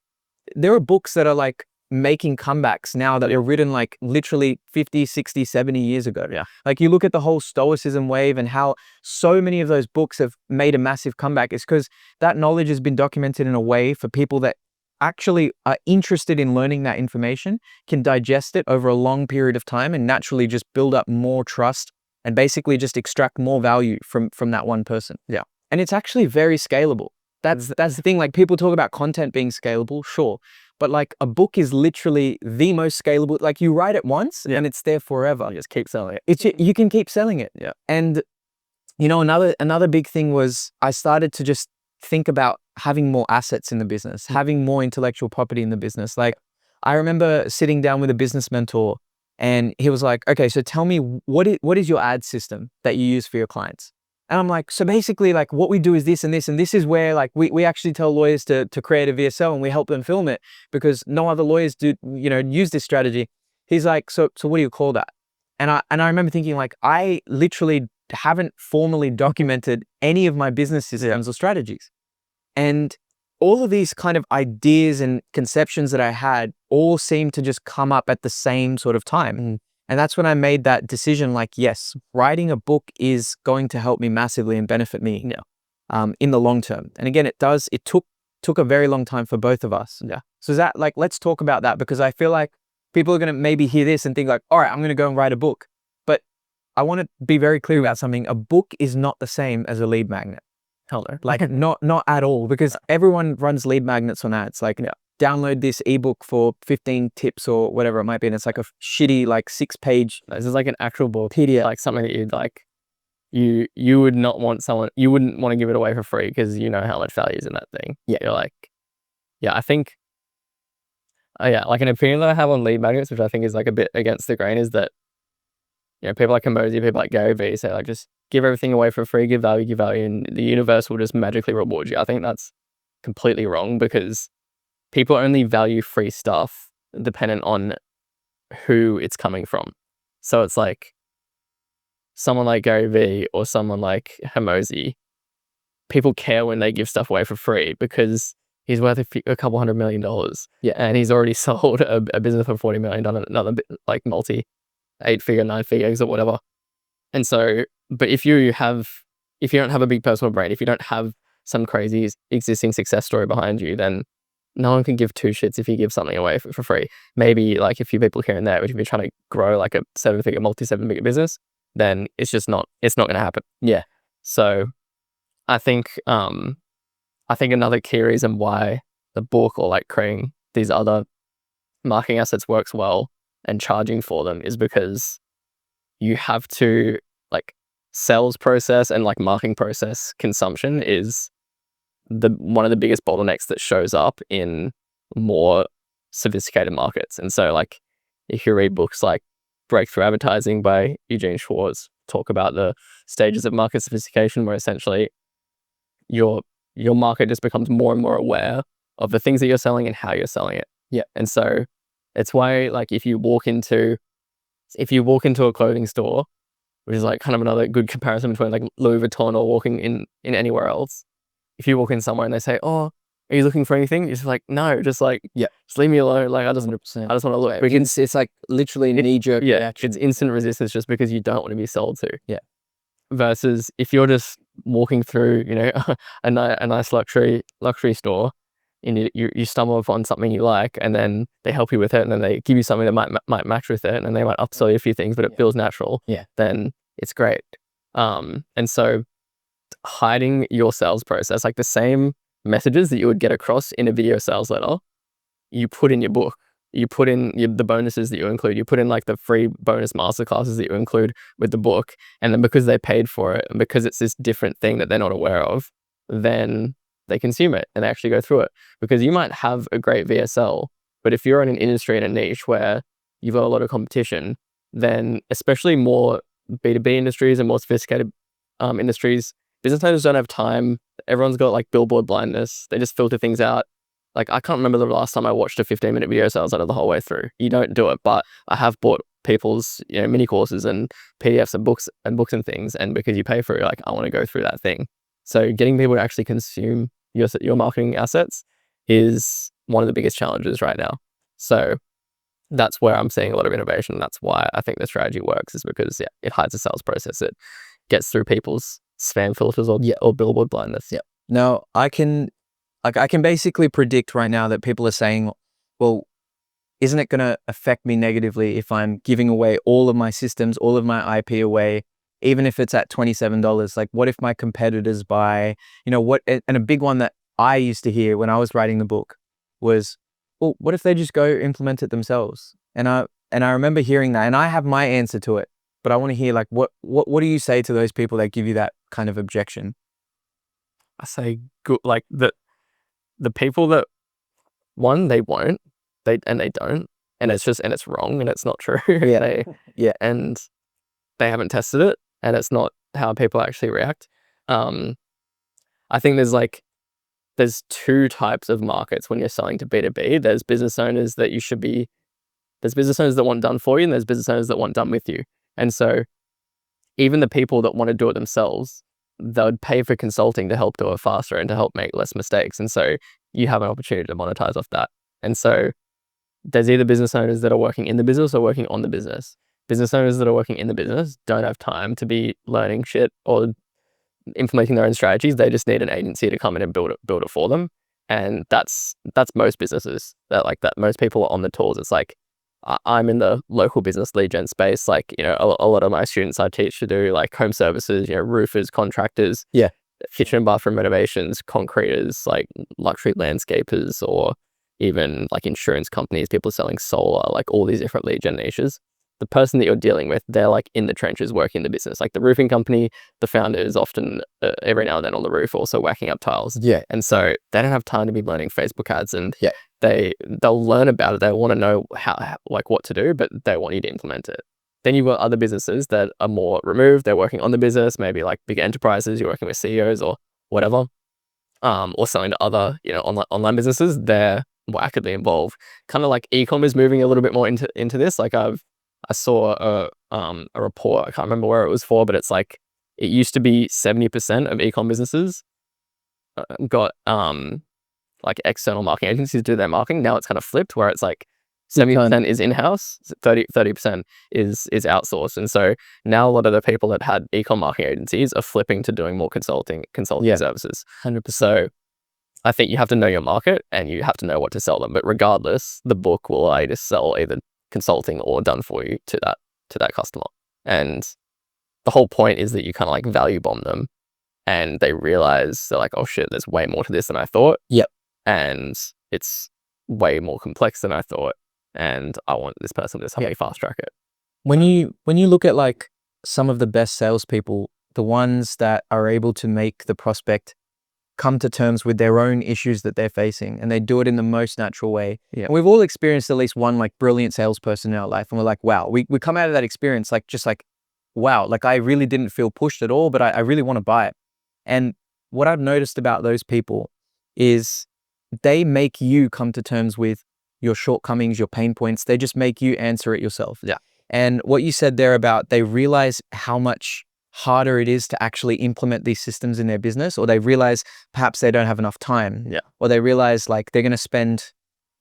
are books that are like making comebacks now that are written like literally 50, 60, 70 years ago. Yeah. Like you look at the whole Stoicism wave and how so many of those books have made a massive comeback. It's because that knowledge has been documented in a way for people that actually are interested in learning that information, can digest it over a long period of time and naturally just build up more trust and basically just extract more value from that one person. Yeah. And it's actually very scalable. That's the thing. Like people talk about content being scalable, sure. But like a book is literally the most scalable. Like you write it once and it's there forever. You just keep selling it. You can keep selling it. Yeah. And you know, another big thing was I started to just think about having more assets in the business, having more intellectual property in the business. Like I remember sitting down with a business mentor and he was like, okay, so tell me what is your ad system that you use for your clients? And I'm like, so basically like what we do is this and this, and this is where like we actually tell lawyers to create a VSL and we help them film it because no other lawyers do, use this strategy. He's like, so what do you call that? And I remember thinking like, I literally haven't formally documented any of my business systems or strategies. And all of these kind of ideas and conceptions that I had all seemed to just come up at the same sort of time. And that's when I made that decision, like, yes, writing a book is going to help me massively and benefit me in the long term. And again, it took a very long time for both of us. Yeah. So is that like, let's talk about that because I feel like people are going to maybe hear this and think like, all right, I'm going to go and write a book. But I want to be very clear about something. A book is not the same as a lead magnet. Hello. Like not at all, because everyone runs lead magnets on ads. Like download this ebook for 15 tips or whatever it might be. And it's like a shitty, like 6-page. This is like an actual book PDF. Like something that you'd like, you would not want you wouldn't want to give it away for free because you know how much value is in that thing. Yeah. You're like, I think, like an opinion that I have on lead magnets, which I think is like a bit against the grain, is that, people like Kamosi, people like Gary Vee say like, just give everything away for free, give value, and the universe will just magically reward you. I think that's completely wrong because people only value free stuff dependent on who it's coming from. So it's like someone like Gary Vee or someone like Kamosi, people care when they give stuff away for free because he's worth a couple $100 million. Yeah. And he's already sold a business for $40 million, done another like multi 8-figure, 9-figures or whatever. And so, but if you don't have a big personal brand, if you don't have some crazy existing success story behind you, then no one can give two shits if you give something away for free. Maybe like a few people here and there, but if you're trying to grow like a multi-7-figure business, then it's not going to happen. Yeah. So I think another key reason why the book or like creating these other marketing assets works well and charging for them is because you have to, like, sales process and like marketing process consumption is one of the biggest bottlenecks that shows up in more sophisticated markets. And so like if you read books like Breakthrough Advertising by Eugene Schwartz, talk about the stages of market sophistication where essentially your market just becomes more and more aware of the things that you're selling and how you're selling it. Yeah. And so it's why, like, if you walk into a clothing store, which is like kind of another good comparison between like Louis Vuitton or walking in anywhere else. If you walk in somewhere and they say, "Oh, are you looking for anything?" You're just like, "No, just like, just leave me alone. Like, I just 100%. I just want to look." It's like literally knee-jerk reaction. It's instant resistance just because you don't want to be sold to. Yeah. Versus if you're just walking through, a nice luxury store, and you stumble upon something you like, and then they help you with it, and then they give you something that might match with it, and they might upsell you a few things, but it feels natural. Yeah. Then it's great. And so hiding your sales process, like the same messages that you would get across in a video sales letter, you put in your book. You put in the bonuses that you include. You put in like the free bonus masterclasses that you include with the book. And then because they paid for it and because it's this different thing that they're not aware of, then they consume it and they actually go through it. Because you might have a great VSL, but if you're in an industry in a niche where you've got a lot of competition, then especially more B2B industries and more sophisticated industries, business owners don't have time. Everyone's got like billboard blindness. They just filter things out. Like, I can't remember the last time I watched a 15-minute video sales out of the whole way through. You don't do it, but I have bought people's, mini courses and PDFs and books and things. And because you pay for it, like, I want to go through that thing. So getting people to actually consume your marketing assets is one of the biggest challenges right now. So that's where I'm seeing a lot of innovation. That's why I think the strategy works, is because it hides the sales process. It gets through people's spam filters or billboard blindness. Yeah. Now I can basically predict right now that people are saying, well, isn't it going to affect me negatively if I'm giving away all of my systems, all of my IP away, even if it's at $27? Like, what if my competitors buy, what? And a big one that I used to hear when I was writing the book was, well, what if they just go implement it themselves? And I remember hearing that, and I have my answer to it, but I want to hear, like, what do you say to those people that give you that kind of objection? I say, good, like, the people that, one, they won't, they don't, and it's wrong, and it's not true. And they haven't tested it, and it's not how people actually react. I think there's two types of markets when you're selling to B2B. There's business owners that there's business owners that want done for you, and there's business owners that want done with you. And so even the people that want to do it themselves, they would pay for consulting to help do it faster and to help make less mistakes. And so you have an opportunity to monetize off that. And so there's either business owners that are working in the business or working on the business. Business owners that are working in the business don't have time to be learning shit or implementing their own strategies. They just need an agency to come in and build it for them. And that's most businesses. That most people are on the tools. It's like, I'm in the local business lead gen space. Like, a lot of my students I teach to do like home services, roofers, contractors, kitchen and bathroom renovations, concreters, like luxury landscapers, or even like insurance companies, people selling solar, like all these different lead gen niches. The person that you're dealing with, they're like in the trenches working the business. Like the roofing company, the founder is often every now and then on the roof also whacking up tiles. Yeah. And so they don't have time to be learning Facebook ads, and they'll learn about it. They want to know how, like, what to do, but they want you to implement it. Then you've got other businesses that are more removed. They're working on the business, maybe like big enterprises. You're working with CEOs or whatever, or selling to other, online businesses. They're more actively involved. Kind of like e-com is moving a little bit more into this. Like I saw a report. I can't remember where it was for, but it's like, it used to be 70% of e-com businesses got like external marketing agencies do their marketing. Now it's kind of flipped, where it's like 70% is in-house, 30% is outsourced. And so now a lot of the people that had e-com marketing agencies are flipping to doing more consulting services. 100%. So I think you have to know your market and you have to know what to sell them. But regardless, the book will allow you to sell either consulting or done for you to that customer. And the whole point is that you kind of like value bomb them, and they realize, they're like, oh shit, there's way more to this than I thought. Yep. And it's way more complex than I thought. And I want this person to just help me fast track it. When you look at like some of the best salespeople, the ones that are able to make the prospect come to terms with their own issues that they're facing, and they do it in the most natural way. Yeah. And we've all experienced at least one like brilliant salesperson in our life, and we're like, wow, we come out of that experience like, just like, wow, like I really didn't feel pushed at all, but I really want to buy it. And what I've noticed about those people is they make you come to terms with your shortcomings, your pain points. They just make you answer it yourself. Yeah. And what you said there about, they realize how much harder it is to actually implement these systems in their business, or they realize perhaps they don't have enough time. Yeah. Or they realize like they're going to spend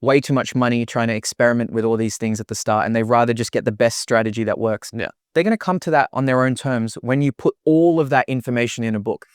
way too much money trying to experiment with all these things at the start, and they rather just get the best strategy that works. Yeah. They're going to come to that on their own terms when you put all of that information in a book.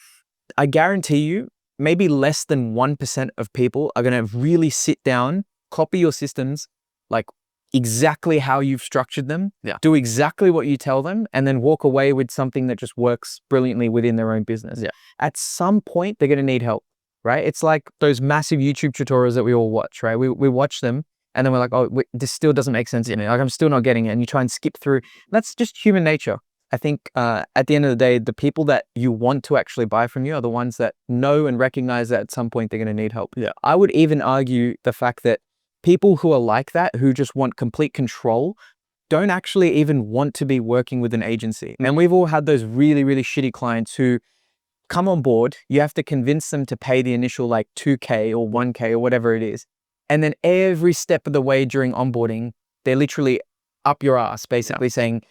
I guarantee you, maybe less than 1% of people are going to really sit down, copy your systems, like exactly how you've structured them, do exactly what you tell them, and then walk away with something that just works brilliantly within their own business. Yeah. At some point, they're going to need help, right? It's like those massive YouTube tutorials that we all watch, right? We watch them, and then we're like, oh, this still doesn't make sense to me. Like, I'm still not getting it. And you try and skip through. That's just human nature. I think at the end of the day, the people that you want to actually buy from you are the ones that know and recognize that at some point they're going to need help. Yeah. I would even argue the fact that people who are like that, who just want complete control, don't actually even want to be working with an agency. And we've all had those really, really shitty clients who come on board. You have to convince them to pay the initial like 2K or 1K or whatever it is. And then every step of the way during onboarding, they're literally up your ass, basically saying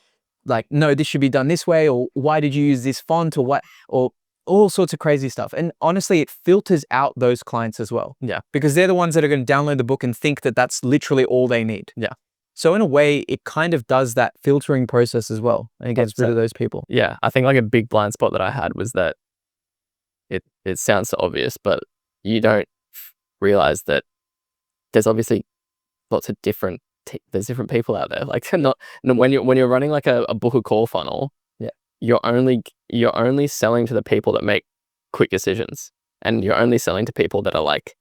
like, no, this should be done this way, or why did you use this font, or what, or all sorts of crazy stuff. And honestly, it filters out those clients as well. Yeah. Because they're the ones that are going to download the book and think that that's literally all they need. Yeah. So in a way, it kind of does that filtering process as well, and it gets rid of those people. Yeah. I think like a big blind spot that I had was that it sounds so obvious, but you don't realize that there's obviously lots of different people out there. Like when you're running like a book or call funnel, you're only selling to the people that make quick decisions, and you're only selling to people that are like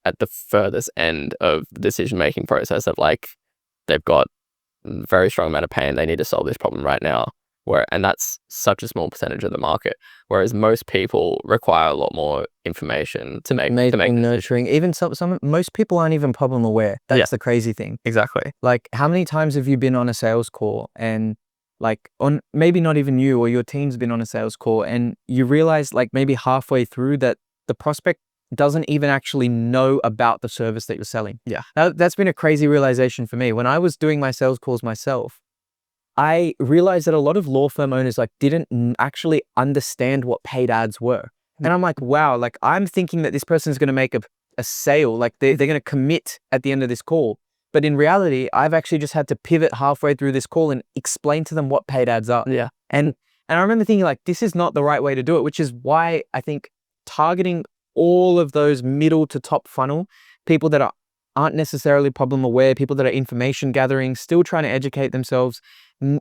at the furthest end of the decision making process of like they've got a very strong amount of pain, they need to solve this problem right now. And that's such a small percentage of the market. Whereas most people require a lot more information to make nurturing. Even most people aren't even problem aware. That's the crazy thing. Exactly. Like, how many times have you been on a sales call and like maybe not even you or your team's been on a sales call, and you realize like maybe halfway through that the prospect doesn't even actually know about the service that you're selling. Yeah. That's been a crazy realization for me. When I was doing my sales calls myself, I realized that a lot of law firm owners like didn't actually understand what paid ads were. And I'm like, wow, like I'm thinking that this person is going to make a sale, like they're going to commit at the end of this call. But in reality, I've actually just had to pivot halfway through this call and explain to them what paid ads are. Yeah. And I remember thinking like, this is not the right way to do it, which is why I think targeting all of those middle to top funnel, people that aren't necessarily problem aware, people that are information gathering, still trying to educate themselves,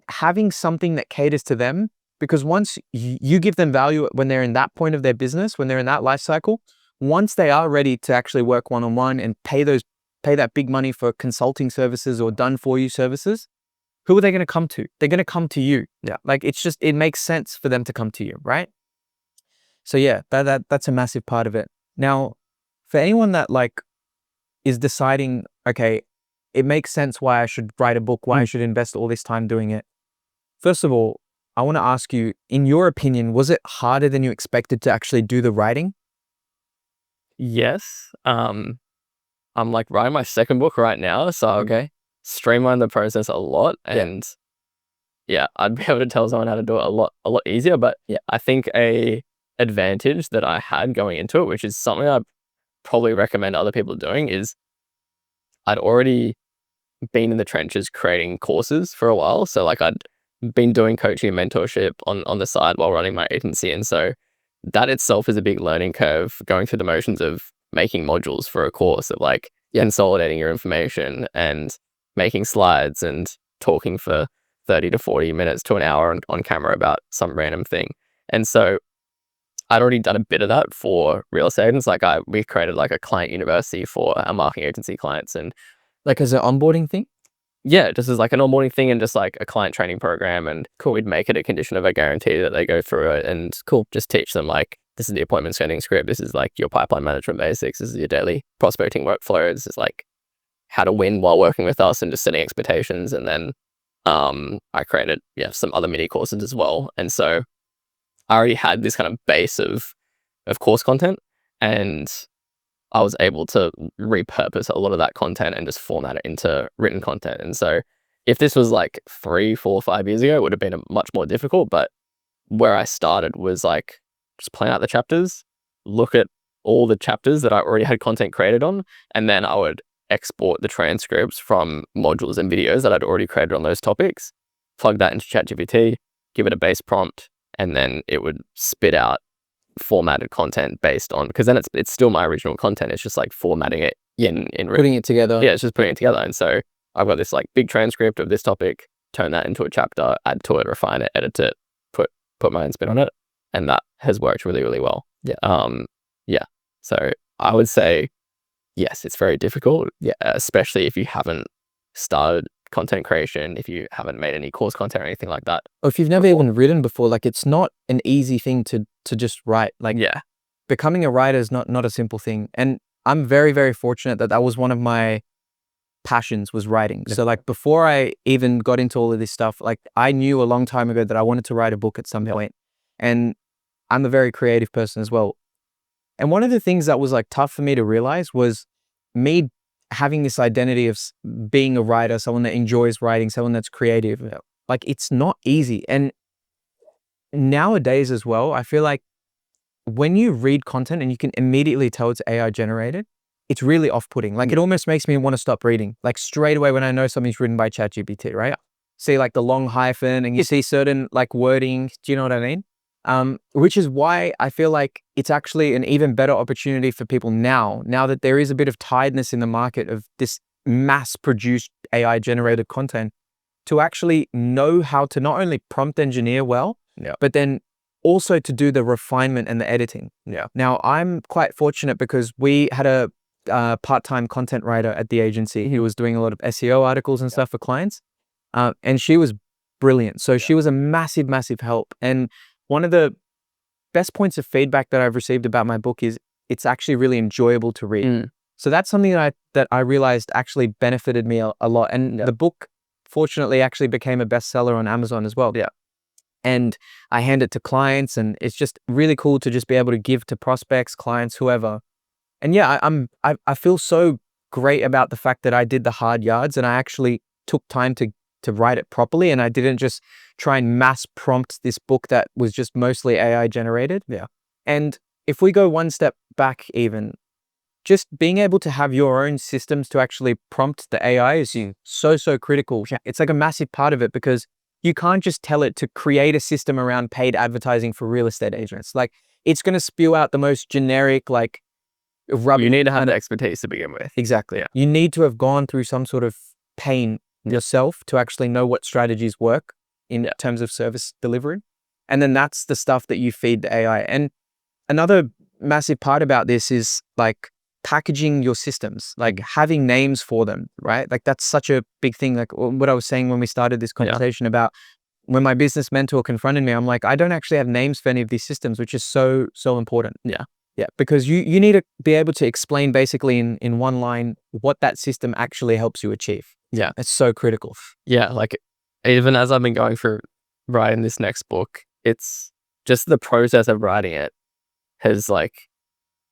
having something that caters to them, because once you give them value when they're in that point of their business, when they're in that life cycle, once they are ready to actually work one-on-one and pay that big money for consulting services or done for you services, who are they going to come to? They're going to come to you. Yeah. Like it makes sense for them to come to you, right? So yeah, that's a massive part of it. Now, for anyone that like is deciding, okay, it makes sense why I should write a book, why I should invest all this time doing it. First of all, I want to ask you, in your opinion, was it harder than you expected to actually do the writing? Yes. I'm like writing my second book right now, so streamline the process a lot, and I'd be able to tell someone how to do it a lot easier. But I think a advantage that I had going into it, which is something I probably recommend other people doing, is I'd already been in the trenches creating courses for a while. So like I'd been doing coaching and mentorship on the side while running my agency, and so that itself is a big learning curve, going through the motions of making modules for a course, of like consolidating your information and making slides and talking for 30 to 40 minutes to an hour on camera about some random thing. And so I'd already done a bit of that for real estate agents. Like we created like a client university for our marketing agency clients, and like as an onboarding thing? Yeah, just as like an onboarding thing and just like a client training program. And we'd make it a condition of a guarantee that they go through it, and just teach them like, this is the appointment setting script, this is like your pipeline management basics, this is your daily prospecting workflow, this is like how to win while working with us, and just setting expectations. And then I created some other mini courses as well. And so I already had this kind of base of course content, and I was able to repurpose a lot of that content and just format it into written content. And so if this was like 3, 4, 5 years ago, it would have been much more difficult. But where I started was like, just plan out the chapters, look at all the chapters that I already had content created on, and then I would export the transcripts from modules and videos that I'd already created on those topics, plug that into ChatGPT, give it a base prompt, and then it would spit out formatted content based on, because then it's still my original content, it's just like formatting it in putting it together. Yeah, it's just putting it together. And so I've got this like big transcript of this topic, turn that into a chapter, add to it, refine it, edit it, put my own spin on it, and that has worked really, really well. So I would say yes, it's very difficult, especially if you haven't started content creation, if you haven't made any course content or anything like that. Or if you've never even written before, like it's not an easy thing to just write. Like becoming a writer is not a simple thing. And I'm very, very fortunate that was one of my passions, was writing. So like before I even got into all of this stuff, like I knew a long time ago that I wanted to write a book at some point. And I'm a very creative person as well. And one of the things that was like tough for me to realize was me having this identity of being a writer, someone that enjoys writing, someone that's creative. Like it's not easy. And nowadays as well, I feel like when you read content and you can immediately tell it's AI generated, it's really off-putting. Like it almost makes me want to stop reading. Like straight away when I know something's written by ChatGPT, right? See like the long hyphen and you see certain like wording. Do you know what I mean? Which is why I feel like it's actually an even better opportunity for people now that there is a bit of tiredness in the market of this mass-produced AI-generated content, to actually know how to not only prompt engineer well, but then also to do the refinement and the editing. Now, I'm quite fortunate because we had a part-time content writer at the agency who was doing a lot of SEO articles and stuff for clients, and she was brilliant. So she was a massive, massive help. And one of the best points of feedback that I've received about my book is it's actually really enjoyable to read. So that's something that I realized actually benefited me a lot. And the book, fortunately, actually became a bestseller on Amazon as well. And I hand it to clients, and it's just really cool to just be able to give to prospects, clients, whoever. And yeah, I feel so great about the fact that I did the hard yards and I actually took time to write it properly, and I didn't just try and mass prompt this book that was just mostly AI generated. And if we go one step back, even just being able to have your own systems to actually prompt the AI is so critical. It's like a massive part of it, because you can't just tell it to create a system around paid advertising for real estate agents. Like it's going to spew out the most generic, like rubbish. You need to have the expertise to begin with. Exactly. You need to have gone through some sort of pain yourself to actually know what strategies work in terms of service delivery. And then that's the stuff that you feed the AI. And another massive part about this is like packaging your systems, like having names for them, right? Like that's such a big thing. Like what I was saying when we started this conversation about when my business mentor confronted me, I'm like, I don't actually have names for any of these systems, which is so important. Because you need to be able to explain basically in one line what that system actually helps you achieve. It's so critical. Like even as I've been going through writing this next book, it's just the process of writing it has like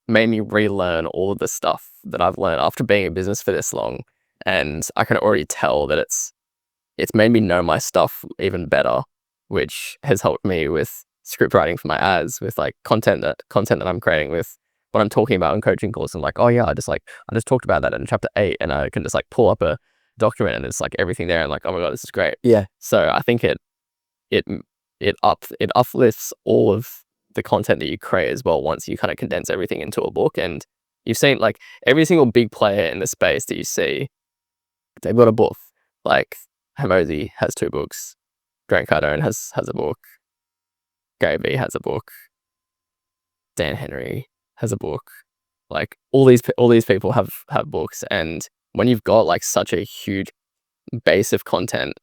made me relearn all of the stuff that I've learned after being in business for this long. And I can already tell that it's made me know my stuff even better, which has helped me with script writing for my ads, with like content that I'm creating, with what I'm talking about in coaching calls. And like, oh yeah, I just talked about that in chapter 8, and I can just like pull up a document and it's like everything there, and like, oh my god, this is great. So I think it uplifts all of the content that you create as well once you kind of condense everything into a book. And you've seen like every single big player in the space that you see, they've got a book. Like Hamosi has 2 books, Grant Cardone has a book, Gary Vee has a book, Dan Henry has a book. Like all these people have books. And when you've got like such a huge base of content,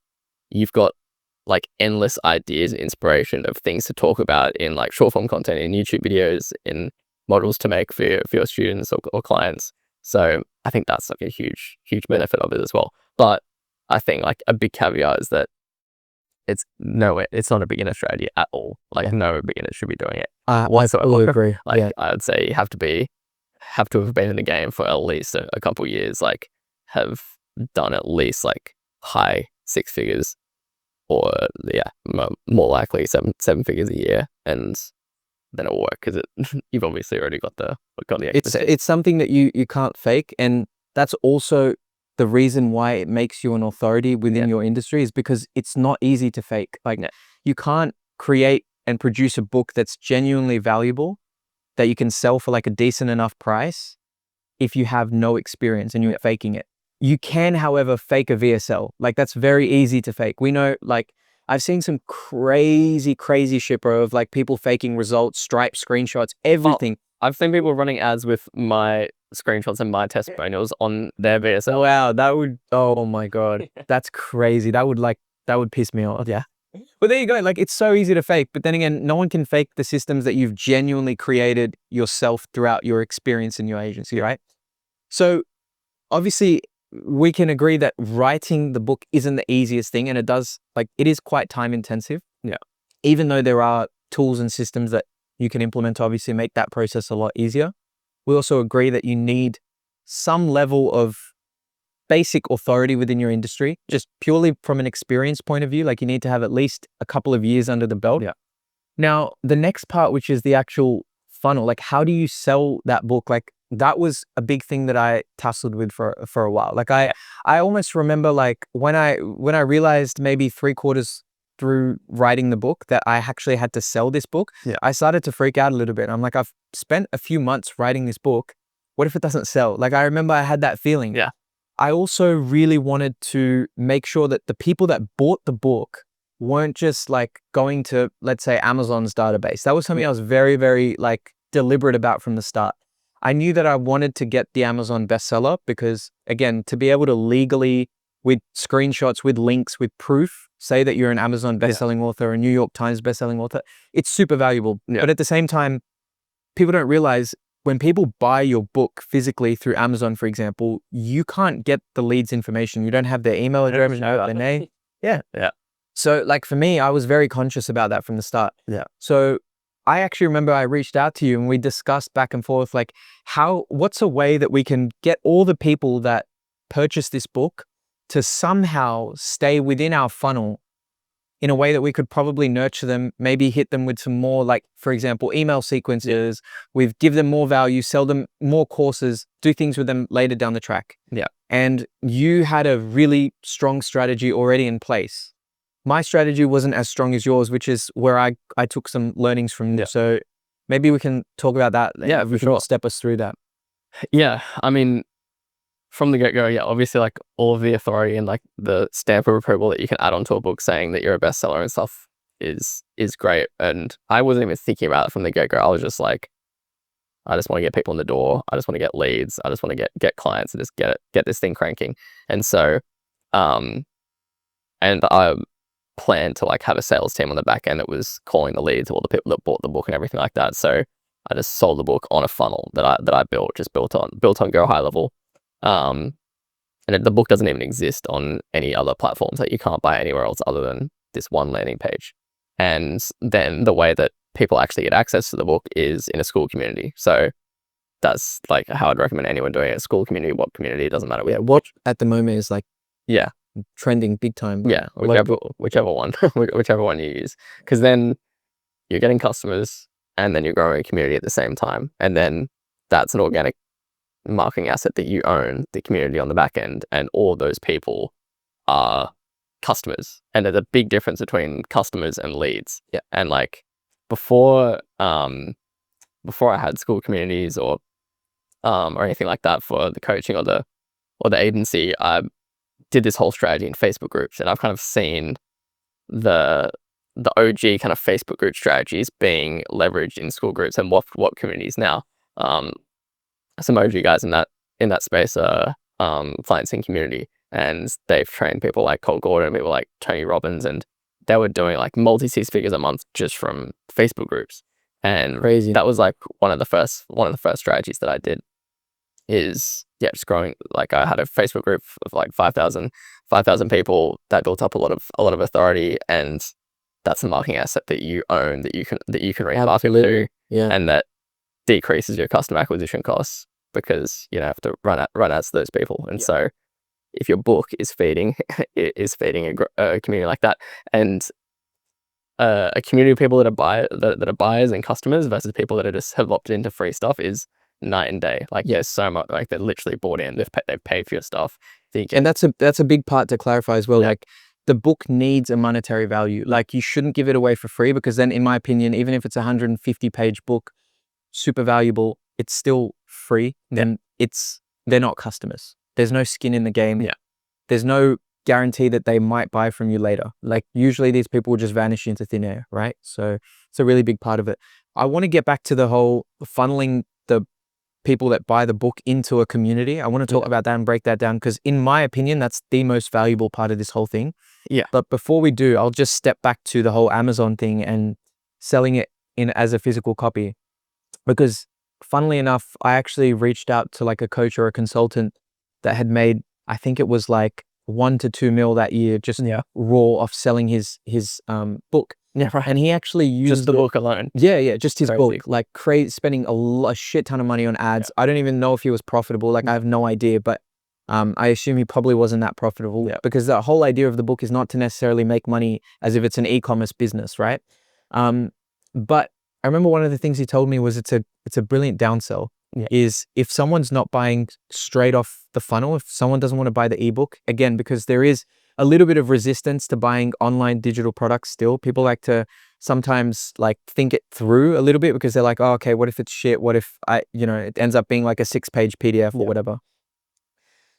you've got like endless ideas and inspiration of things to talk about in like short form content, in YouTube videos, in models to make for your students or clients. So I think that's like a huge benefit of it as well. But I think like a big caveat is that it's not a beginner strategy at all. Like no beginner should be doing it. I fully agree. Like I would say you have to have been in the game for at least a couple of years, like have done at least like high 6 figures, or more likely seven figures a year, and then it'll work, because you've obviously already got the expertise. It's something that you can't fake, and that's also the reason why it makes you an authority within your industry, is because it's not easy to fake. Like you can't create and produce a book that's genuinely valuable that you can sell for like a decent enough price if you have no experience and you're faking it. You can, however, fake a VSL. Like that's very easy to fake. We know, like I've seen some crazy shit, bro, of like people faking results, Stripe screenshots, everything. I've seen people running ads with my screenshots and my testimonials on their VSL. Wow, that would, oh my God, that's crazy. That would piss me off. Yeah. But there you go. Like, it's so easy to fake, but then again, no one can fake the systems that you've genuinely created yourself throughout your experience in your agency, right? So obviously we can agree that writing the book isn't the easiest thing, and it is quite time intensive. Yeah. Even though there are tools and systems that you can implement to obviously make that process a lot easier. We also agree that you need some level of basic authority within your industry, just purely from an experience point of view. Like, you need to have at least a couple of years under the belt. Yeah. Now, the next part, which is the actual funnel, like, how do you sell that book? Like, that was a big thing that I tussled with for a while. Like, I almost remember, like, when I realized maybe 3/4 through writing the book that I actually had to sell this book, Yeah. I started to freak out a little bit. I'm like, I've spent a few months writing this book. What if it doesn't sell? Like, I remember I had that feeling. Yeah. I also really wanted to make sure that the people that bought the book weren't just like going to, let's say, Amazon's database. That was something I was very, very like deliberate about from the start. I knew that I wanted to get the Amazon bestseller because, again, to be able to legally, with screenshots, with links, with proof, say that you're an Amazon bestselling author, a New York Times bestselling author, it's super valuable. Yeah. But at the same time, people don't realize when people buy your book physically through Amazon, for example, you can't get the lead's information. You don't have their email address, their name. Yeah. Yeah. So like for me, I was very conscious about that from the start. Yeah. So I actually remember I reached out to you and we discussed back and forth, like, what's a way that we can get all the people that purchase this book to somehow stay within our funnel in a way that we could probably nurture them, maybe hit them with some more, like, for example, email sequences, give them more value, sell them more courses, do things with them later down the track. Yeah. And you had a really strong strategy already in place. My strategy wasn't as strong as yours, which is where I took some learnings from you. So maybe we can talk about that. Yeah, for sure. Step us through that. Yeah. I mean, from the get-go, yeah, obviously, like, all of the authority and like the stamp of approval that you can add onto a book saying that you're a bestseller and stuff is great. And I wasn't even thinking about it from the get-go. I was just like, I just want to get people in the door. I just want to get leads. I just want to get clients and just get this thing cranking. And so, and I planned to like have a sales team on the back end that was calling the leads to all the people that bought the book and everything like that. So I just sold the book on a funnel that I built on Go High Level. And the book doesn't even exist on any other platforms. That you can't buy anywhere else other than this one landing page. And then the way that people actually get access to the book is in a school community. So that's like how I'd recommend anyone doing it. A school community, what community, it doesn't matter. What at the moment is like trending big time. Yeah, whichever one, whichever one you use, because then you're getting customers and then you're growing a community at the same time, and then that's an organic marketing asset that you own, the community on the back end, and all of those people are customers. And there's a big difference between customers and leads. Yeah. And like before I had school communities or anything like that for the coaching or the agency, I did this whole strategy in Facebook groups, and I've kind of seen the OG kind of Facebook group strategies being leveraged in school groups and what communities now. Some OG guys in that space are Client Sync Community, and they've trained people like Cole Gordon, people like Tony Robbins, and they were doing like multi-six figures a month just from Facebook groups. And Crazy. That was like one of the first strategies that I did is just growing. Like I had a Facebook group of like 5,000 people that built up a lot of authority, and that's a marketing asset that you own, that you can remarket to, and that decreases your customer acquisition costs because you don't have to run ads to those people. And so if your book is feeding a community like that, and a community of people that are buyers and customers versus people that just have opted into free stuff is night and day. Like there's so much, like they're literally bought in, they've paid for your stuff. And that's a big part to clarify as well. Like the book needs a monetary value. Like you shouldn't give it away for free, because then in my opinion, even if it's a 150-page book, super valuable, it's still free. Then they're not customers. There's no skin in the game. There's no guarantee that they might buy from you later. Like usually these people will just vanish into thin air, right? So it's a really big part of it. I want to get back to the whole funneling the people that buy the book into a community. I want to talk about that and break that down, because in my opinion, that's the most valuable part of this whole thing. Yeah. But before we do, I'll just step back to the whole Amazon thing and selling it in as a physical copy, because funnily enough, I actually reached out to like a coach or a consultant that had made, I think it was like 1 to 2 mil that year, just raw off selling his book. Yeah, right. And he actually used just the book alone. Yeah, just his Crazy. book, like spending a shit ton of money on ads. I don't even know if he was profitable. Like I have no idea, but I assume he probably wasn't that profitable, because the whole idea of the book is not to necessarily make money as if it's an e-commerce business, right? But I remember one of the things he told me was it's a brilliant downsell. Is if someone's not buying straight off the funnel, if someone doesn't want to buy the ebook, again, because there is a little bit of resistance to buying online digital products still. People like to sometimes like think it through a little bit, because they're like, oh, okay, what if it's shit? What if it ends up being like a 6-page PDF or whatever.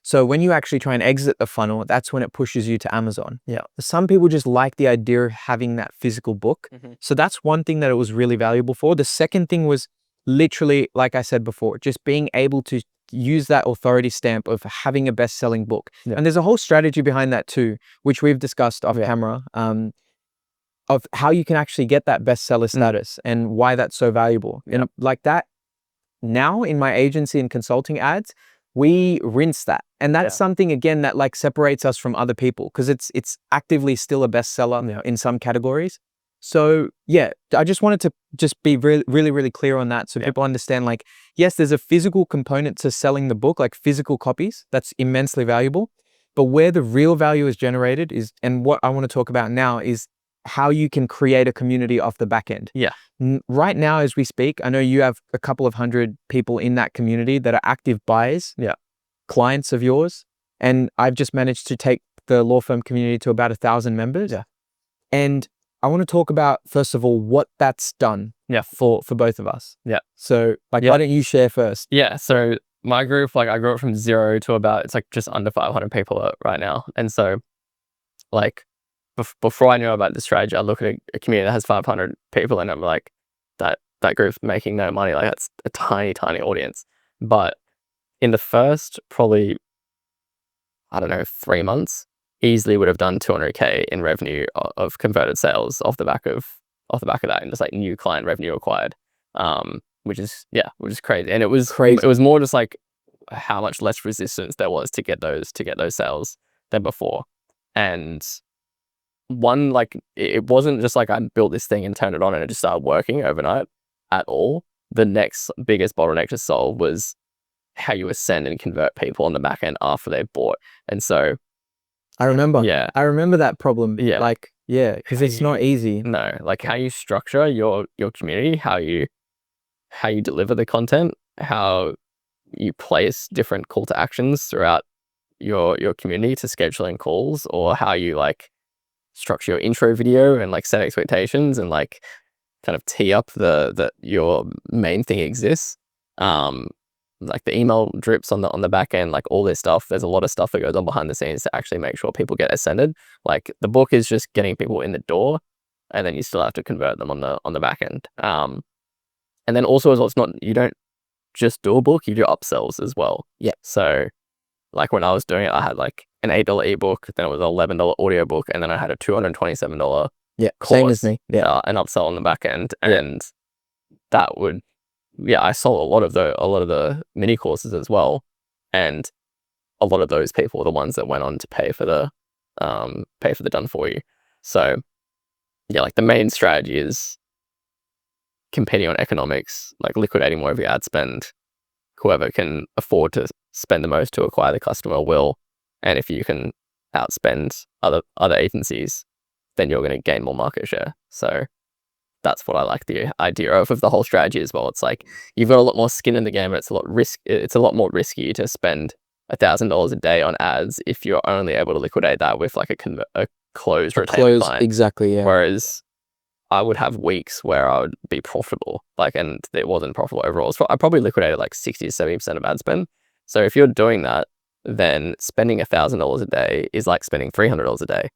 So when you actually try and exit the funnel, that's when it pushes you to Amazon. Some people just like the idea of having that physical book. So that's one thing that it was really valuable for. The second thing was literally, like I said before, just being able to use that authority stamp of having a best-selling book. And there's a whole strategy behind that too, which we've discussed off camera, of how you can actually get that bestseller status and why that's so valuable. And like that, now in my agency and consulting ads, we rinse that. And that's something, again, that like separates us from other people, because it's actively still a bestseller in some categories. So yeah, I just wanted to just be really clear on that, so people understand, like, yes, there's a physical component to selling the book, like physical copies. That's immensely valuable. But where the real value is generated is, and what I want to talk about now, is how you can create a community off the back end. Right now, as we speak, I know you have a couple of hundred people in that community that are active buyers, clients of yours. And I've just managed to take the law firm community to about 1,000 members. And I want to talk about, first of all, what that's done for both of us. So like, why don't you share first? So my group, like I grew up from 0 to about, it's like just under 500 people right now. And so like before I knew about the strategy, I look at a community that has 500 people and I'm like, that group's making no money. Like that's a tiny audience. But in the first probably, I don't know, 3 months, easily would have done 200K in revenue of converted sales off the back of that, and just like new client revenue acquired, which is crazy. And it was crazy. It was more just like how much less resistance there was to get those sales than before. And one, like, it wasn't just like I built this thing and turned it on and it just started working overnight at all. The next biggest bottleneck to solve was how you ascend and convert people on the back end after they've bought. And so I remember that problem. Because it's not easy. No, like how you structure your community, how you deliver the content, how you place different call to actions throughout your community to scheduling calls, or how you like structure your intro video and like set expectations and like kind of tee up that your main thing exists. Like the email drips on the back end, like all this stuff. There's a lot of stuff that goes on behind the scenes to actually make sure people get ascended. Like the book is just getting people in the door, and then you still have to convert them on the back end. And then also as well, it's not, you don't just do a book, you do upsells as well. So like when I was doing it, I had like an $8 ebook, then it was an $11 audiobook, and then I had a $227 course, same as me. an upsell on the back end. And that would, I sold a lot of the mini courses as well, and a lot of those people were the ones that went on to pay for the done for you. So like the main strategy is competing on economics, like liquidating more of your ad spend. Whoever can afford to spend the most to acquire the customer will, and if you can outspend other agencies, then you're going to gain more market share. So that's what I like the idea of the whole strategy as well. It's like you've got a lot more skin in the game, and it's a lot more risky to spend $1,000 a day on ads if you're only able to liquidate that with like a closed retained client. Exactly. Whereas I would have weeks where I would be profitable, like, and it wasn't profitable overall. So I probably liquidated like 60 to 70% of ad spend. So if you're doing that, then spending $1,000 a day is like spending $300 a day,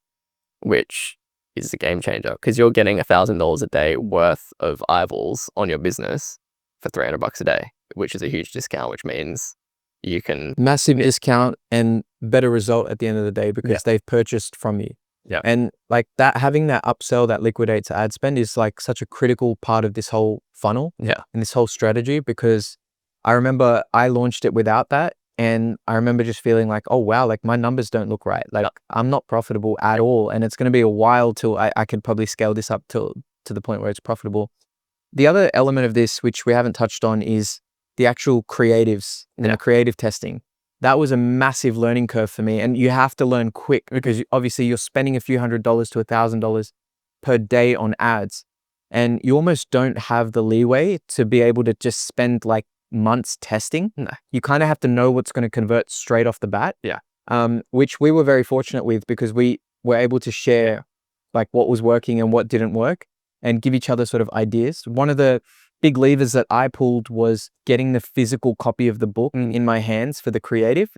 which is a game changer, because you're getting $1,000 a day worth of eyeballs on your business for $300 a day, which is a huge discount, which means you can massive discount and better result at the end of the day because they've purchased from you. Yeah. And like that, having that upsell that liquidates ad spend is like such a critical part of this whole funnel and this whole strategy, because I remember I launched it without that. And I remember just feeling like, oh, wow, like my numbers don't look right. Like I'm not profitable at all. And it's going to be a while till I could probably scale this up to the point where it's profitable. The other element of this, which we haven't touched on, is the actual creatives and the creative testing. That was a massive learning curve for me. And you have to learn quick, because obviously you're spending a few $100s to $1,000 per day on ads. And you almost don't have the leeway to be able to just spend like months testing. You kind of have to know what's going to convert straight off the bat. Which we were very fortunate with, because we were able to share like what was working and what didn't work and give each other sort of ideas. One of the big levers that I pulled was getting the physical copy of the book in my hands for the creative.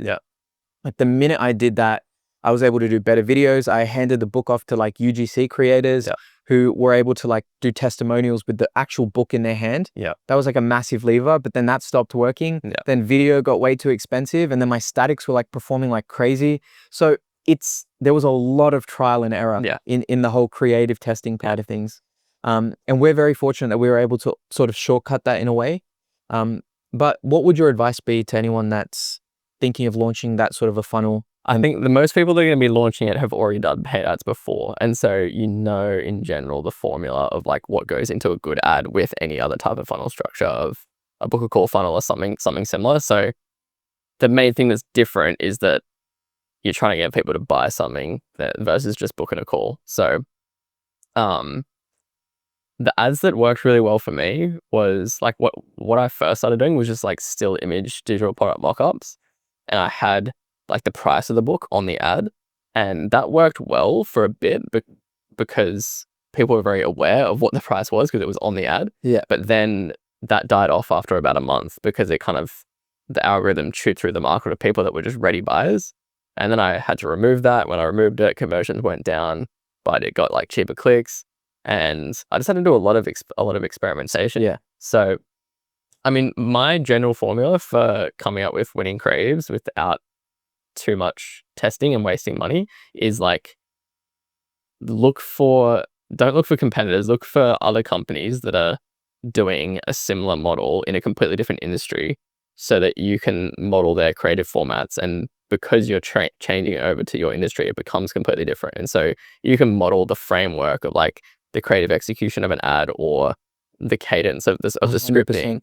Like the minute I did that, I was able to do better videos. I handed the book off to like UGC creators who were able to like do testimonials with the actual book in their hand. That was like a massive lever, but then that stopped working. Then video got way too expensive, and then my statics were like performing like crazy. So there was a lot of trial and error in the whole creative testing part of things. And we're very fortunate that we were able to sort of shortcut that in a way. But what would your advice be to anyone that's thinking of launching that sort of a funnel? I think the most people that are going to be launching it have already done paid ads before. And so, in general, the formula of like what goes into a good ad with any other type of funnel structure of a book a call funnel or something similar. So the main thing that's different is that you're trying to get people to buy something versus just booking a call. So, the ads that worked really well for me was like what I first started doing was just like still image digital product mockups. And I had like the price of the book on the ad, and that worked well for a bit because people were very aware of what the price was because it was on the ad. But then that died off after about a month because the algorithm chewed through the market of people that were just ready buyers. And then I had to remove that. When I removed it, conversions went down, but it got like cheaper clicks, and I just had to do a lot of experimentation. So, I mean, my general formula for coming up with winning creatives without too much testing and wasting money is like, don't look for competitors, look for other companies that are doing a similar model in a completely different industry so that you can model their creative formats. And because you're changing it over to your industry, it becomes completely different. And so you can model the framework of like the creative execution of an ad or the cadence of the scripting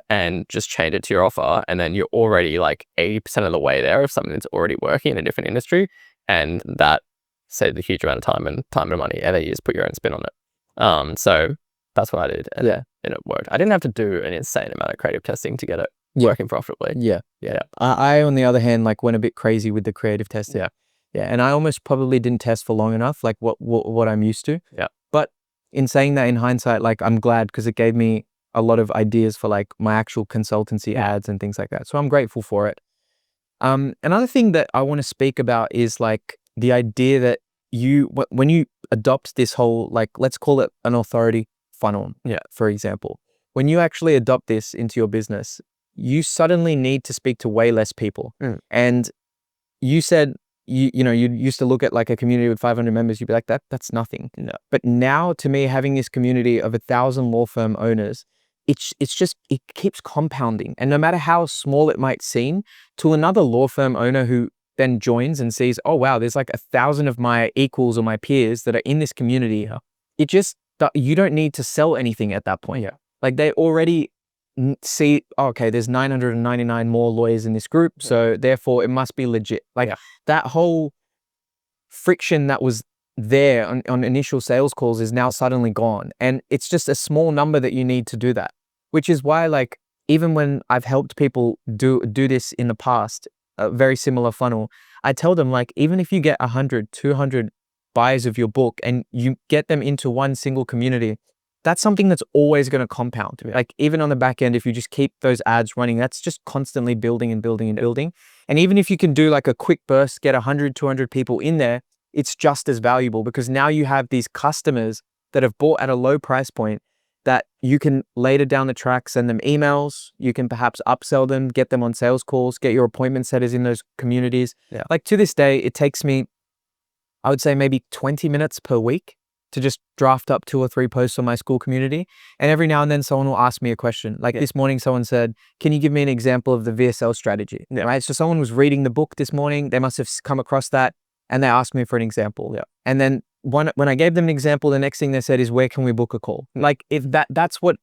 and just change it to your offer, and then you're already like 80% of the way there of something that's already working in a different industry, and that saved a huge amount of time and money, and then you just put your own spin on it. So that's what I did, and it worked. I didn't have to do an insane amount of creative testing to get it working profitably. I on the other hand like went a bit crazy with the creative testing. And I almost probably didn't test for long enough, like what I'm used to. But in saying that, in hindsight, like I'm glad, because it gave me a lot of ideas for like my actual consultancy ads and things like that. So I'm grateful for it. Another thing that I want to speak about is like the idea that when you adopt this whole, like, let's call it an authority funnel, for example, when you actually adopt this into your business, you suddenly need to speak to way less people. And you said, you used to look at like a community with 500 members, you'd be like, that's nothing. But now, to me, having this community of 1,000 law firm owners, it keeps compounding. And no matter how small it might seem to another law firm owner who then joins and sees, oh wow, there's like 1,000 of my equals or my peers that are in this community. You don't need to sell anything at that point. Like they already see, okay, there's 999 more lawyers in this group, so therefore it must be legit. Like that whole friction that was there on initial sales calls is now suddenly gone, and it's just a small number that you need to do that. Which is why, like, even when I've helped people do this in the past, a very similar funnel, I tell them, like, even if you get 100, 200 buyers of your book and you get them into one single community, that's something that's always going to compound. Like even on the back end, if you just keep those ads running, that's just constantly building and building and building. And even if you can do like a quick burst, get 100, 200 people in there, it's just as valuable, because now you have these customers that have bought at a low price point that you can later down the track send them emails. You can perhaps upsell them, get them on sales calls, get your appointment setters in those communities. Yeah. Like to this day, it takes me, I would say maybe 20 minutes per week to just draft up 2 or 3 posts on my school community. And every now and then someone will ask me a question. Like this morning, someone said, can you give me an example of the VSL strategy? Yeah. Right. So someone was reading the book this morning. They must have come across that and they asked me for an example. Yeah. And then when I gave them an example, the next thing they said is, where can we book a call? Like if that's what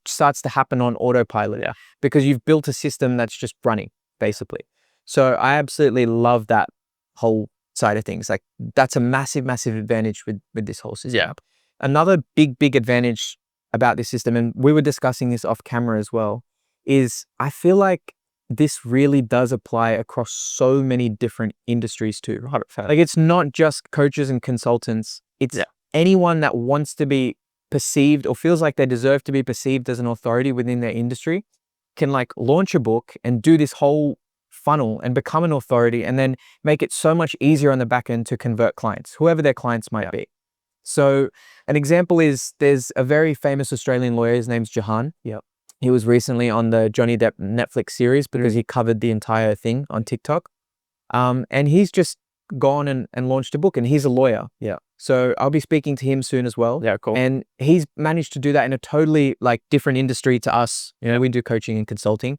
starts to happen on autopilot. Yeah. Because you've built a system that's just running basically. So I absolutely love that whole side of things. Like that's a massive advantage with this whole system. Yeah. Another big advantage about this system, and we were discussing this off camera as well, is I feel like this really does apply across so many different industries too. Right? Like it's not just coaches and consultants. It's anyone that wants to be perceived or feels like they deserve to be perceived as an authority within their industry can like launch a book and do this whole funnel and become an authority, and then make it so much easier on the back end to convert clients, whoever their clients might be. So an example is there's a very famous Australian lawyer. His name's Jahan. He was recently on the Johnny Depp Netflix series because he covered the entire thing on TikTok. And he's just gone and launched a book, and he's a lawyer. So I'll be speaking to him soon as well. Cool. And he's managed to do that in a totally like different industry to us. You know, we do coaching and consulting,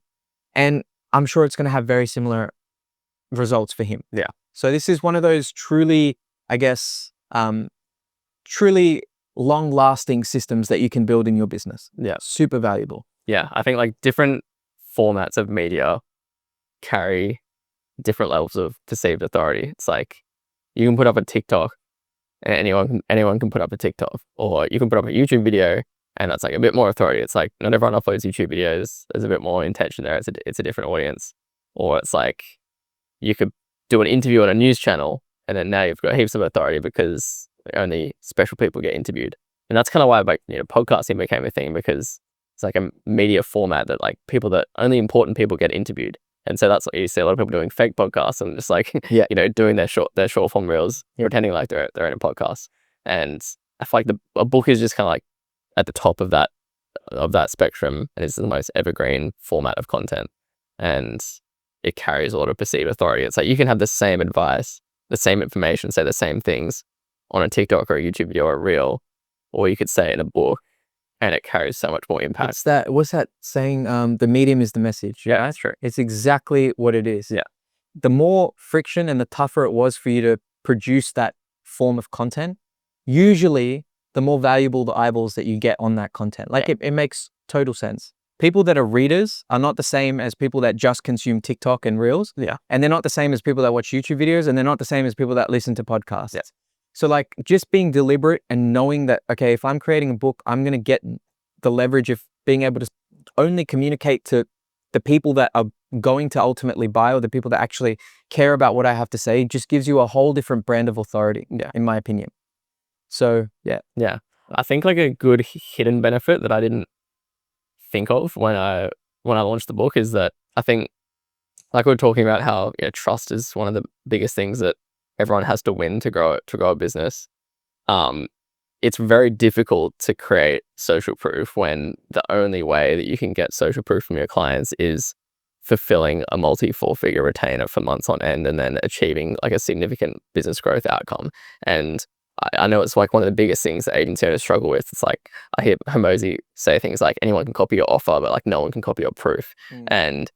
and I'm sure it's going to have very similar results for him. So this is one of those truly, I guess, truly long-lasting systems that you can build in your business. Super valuable. I think like different formats of media carry different levels of perceived authority. It's like you can put up a TikTok and anyone can put up a TikTok, or you can put up a YouTube video and that's like a bit more authority. It's like not everyone uploads YouTube videos. There's a bit more intention there. It's a different audience. Or it's like you could do an interview on a news channel and then now you've got heaps of authority because only special people get interviewed. And that's kind of why like, you know, podcasting became a thing, because it's like a media format that like only important people get interviewed. And so that's what you see a lot of people doing fake podcasts and just like, you know, doing their short form reels, pretending like they're in a podcast. And I feel like a book is just kind of like at the top of that spectrum, and it's the most evergreen format of content. And it carries a lot of perceived authority. It's like you can have the same advice, the same information, say the same things on a TikTok or a YouTube video or a reel, or you could say it in a book, and it carries so much more impact. What's that saying? The medium is the message. Yeah, that's true. It's exactly what it is. The more friction and the tougher it was for you to produce that form of content, usually the more valuable the eyeballs that you get on that content. Like it makes total sense. People that are readers are not the same as people that just consume TikTok and Reels. And they're not the same as people that watch YouTube videos, and they're not the same as people that listen to podcasts. So like just being deliberate and knowing that, okay, if I'm creating a book, I'm going to get the leverage of being able to only communicate to the people that are going to ultimately buy, or the people that actually care about what I have to say, just gives you a whole different brand of authority, in my opinion. So, yeah. I think like a good hidden benefit that I didn't think of when I launched the book is that I think, like we were talking about how trust is one of the biggest things that everyone has to win to grow a business. It's very difficult to create social proof when the only way that you can get social proof from your clients is fulfilling a multi-4-figure retainer for months on end and then achieving like a significant business growth outcome. And I know it's like one of the biggest things that agency owners struggle with. It's like I hear Hormozi say things like anyone can copy your offer, but like no one can copy your proof. And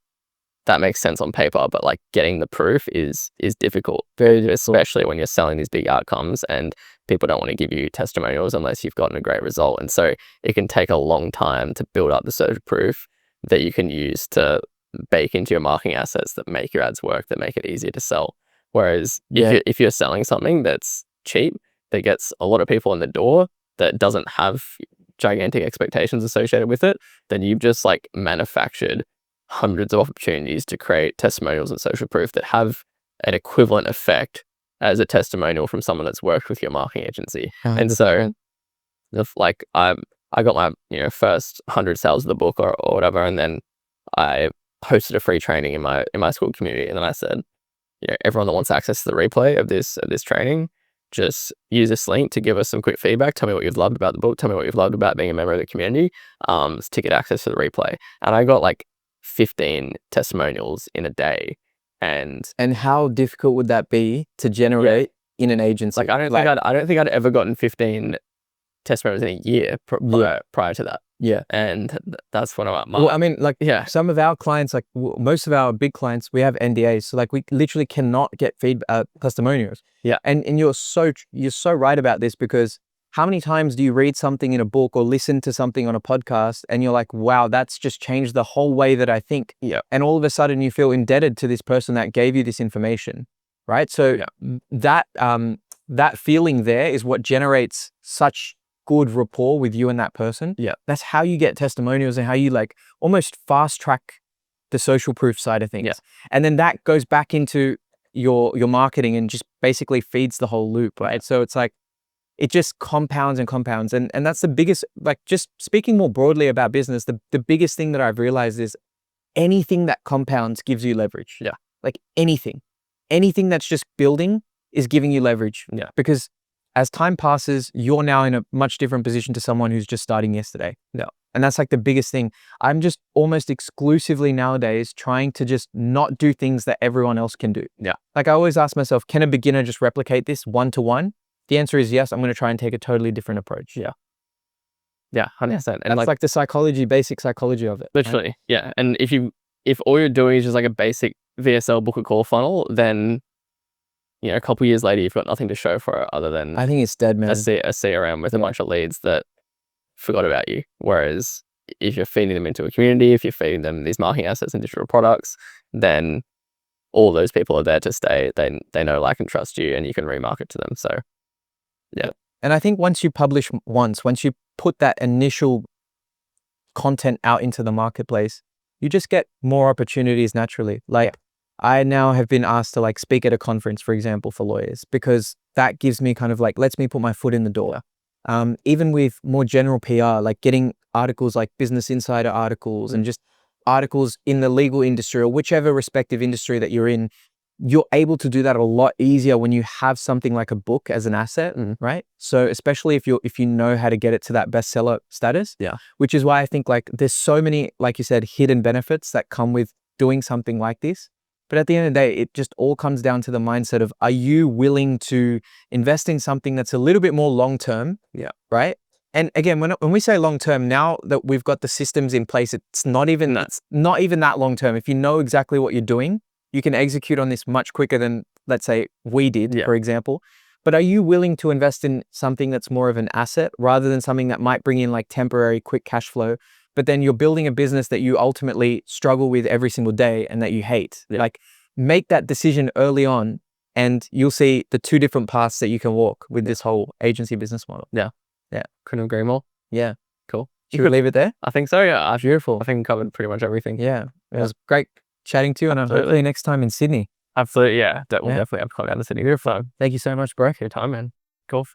that makes sense on paper, but like getting the proof is difficult, especially when you're selling these big outcomes and people don't want to give you testimonials unless you've gotten a great result. And so it can take a long time to build up the social proof that you can use to bake into your marketing assets that make your ads work, that make it easier to sell. Whereas if you're selling something that's cheap, that gets a lot of people in the door, that doesn't have gigantic expectations associated with it, then you've just like manufactured hundreds of opportunities to create testimonials and social proof that have an equivalent effect as a testimonial from someone that's worked with your marketing agency. And so if like I got my first 100 sales of the book or whatever, and then I hosted a free training in my school community, and then I said, everyone that wants access to the replay of this training, just use this link to give us some quick feedback. Tell me what you've loved about the book. Tell me what you've loved about being a member of the community. It's ticket access to the replay. And I got like 15 testimonials in a day. And how difficult would that be to generate in an agency? Like, I don't think I'd ever gotten 15 testimonials in a year prior to that. Yeah. And that's one of my... Well, I mean, like, some of our clients, like most of our big clients, we have NDAs. So like we literally cannot get testimonials. Yeah. And you're so right about this, because how many times do you read something in a book or listen to something on a podcast and you're like, wow, that's just changed the whole way that I think. Yeah. And all of a sudden you feel indebted to this person that gave you this information, right? So that feeling there is what generates such good rapport with you and that person. Yeah. That's how you get testimonials and how you like almost fast track the social proof side of things. Yeah. And then that goes back into your marketing and just basically feeds the whole loop, right? So it's like, it just compounds and compounds. And that's the biggest, like, just speaking more broadly about business, the biggest thing that I've realized is anything that compounds gives you leverage. Yeah. Like anything that's just building is giving you leverage. Yeah. Because as time passes, you're now in a much different position to someone who's just starting yesterday. Yeah. And that's like the biggest thing. I'm just almost exclusively nowadays trying to just not do things that everyone else can do. Yeah. Like I always ask myself, can a beginner just replicate this one-to-one? The answer is yes. I'm going to try and take a totally different approach. Yeah. Yeah, 100%. And that's like the basic psychology of it. Literally. Right? Yeah. And if all you're doing is just like a basic VSL book a call funnel, then, you know, a couple years later, you've got nothing to show for it other than I think it's dead, man. a CRM with a bunch of leads that forgot about you. Whereas if you're feeding them into a community, if you're feeding them these marketing assets and digital products, then all those people are there to stay. They know, like, and trust you, and you can remarket to them. So, yeah. And I think once you publish once you put that initial content out into the marketplace, you just get more opportunities naturally. Like I now have been asked to like speak at a conference, for example, for lawyers, because that gives me kind of like, lets me put my foot in the door. Even with more general PR, like getting articles like Business Insider articles and just articles in the legal industry or whichever respective industry that you're in, you're able to do that a lot easier when you have something like a book as an asset, right? So especially if you know how to get it to that bestseller status, which is why I think like there's so many, like you said, hidden benefits that come with doing something like this. But at the end of the day, it just all comes down to the mindset of, are you willing to invest in something that's a little bit more long-term, right? And again, when we say long-term, now that we've got the systems in place, it's not even that long-term. If you know exactly what you're doing, you can execute on this much quicker than, let's say, we did, for example. But are you willing to invest in something that's more of an asset rather than something that might bring in like temporary quick cash flow, but then you're building a business that you ultimately struggle with every single day and that you hate? Like, make that decision early on and you'll see the two different paths that you can walk with this whole agency business model. Yeah. Couldn't agree more. Yeah. Cool. Should we leave it there? I think so, yeah. Beautiful. I think we covered pretty much everything. Yeah. It was great chatting to you, and hopefully next time in Sydney. Absolutely, yeah. We'll definitely have to come down to Sydney. Beautiful. Thank you so much, bro. Your time, man. Cool.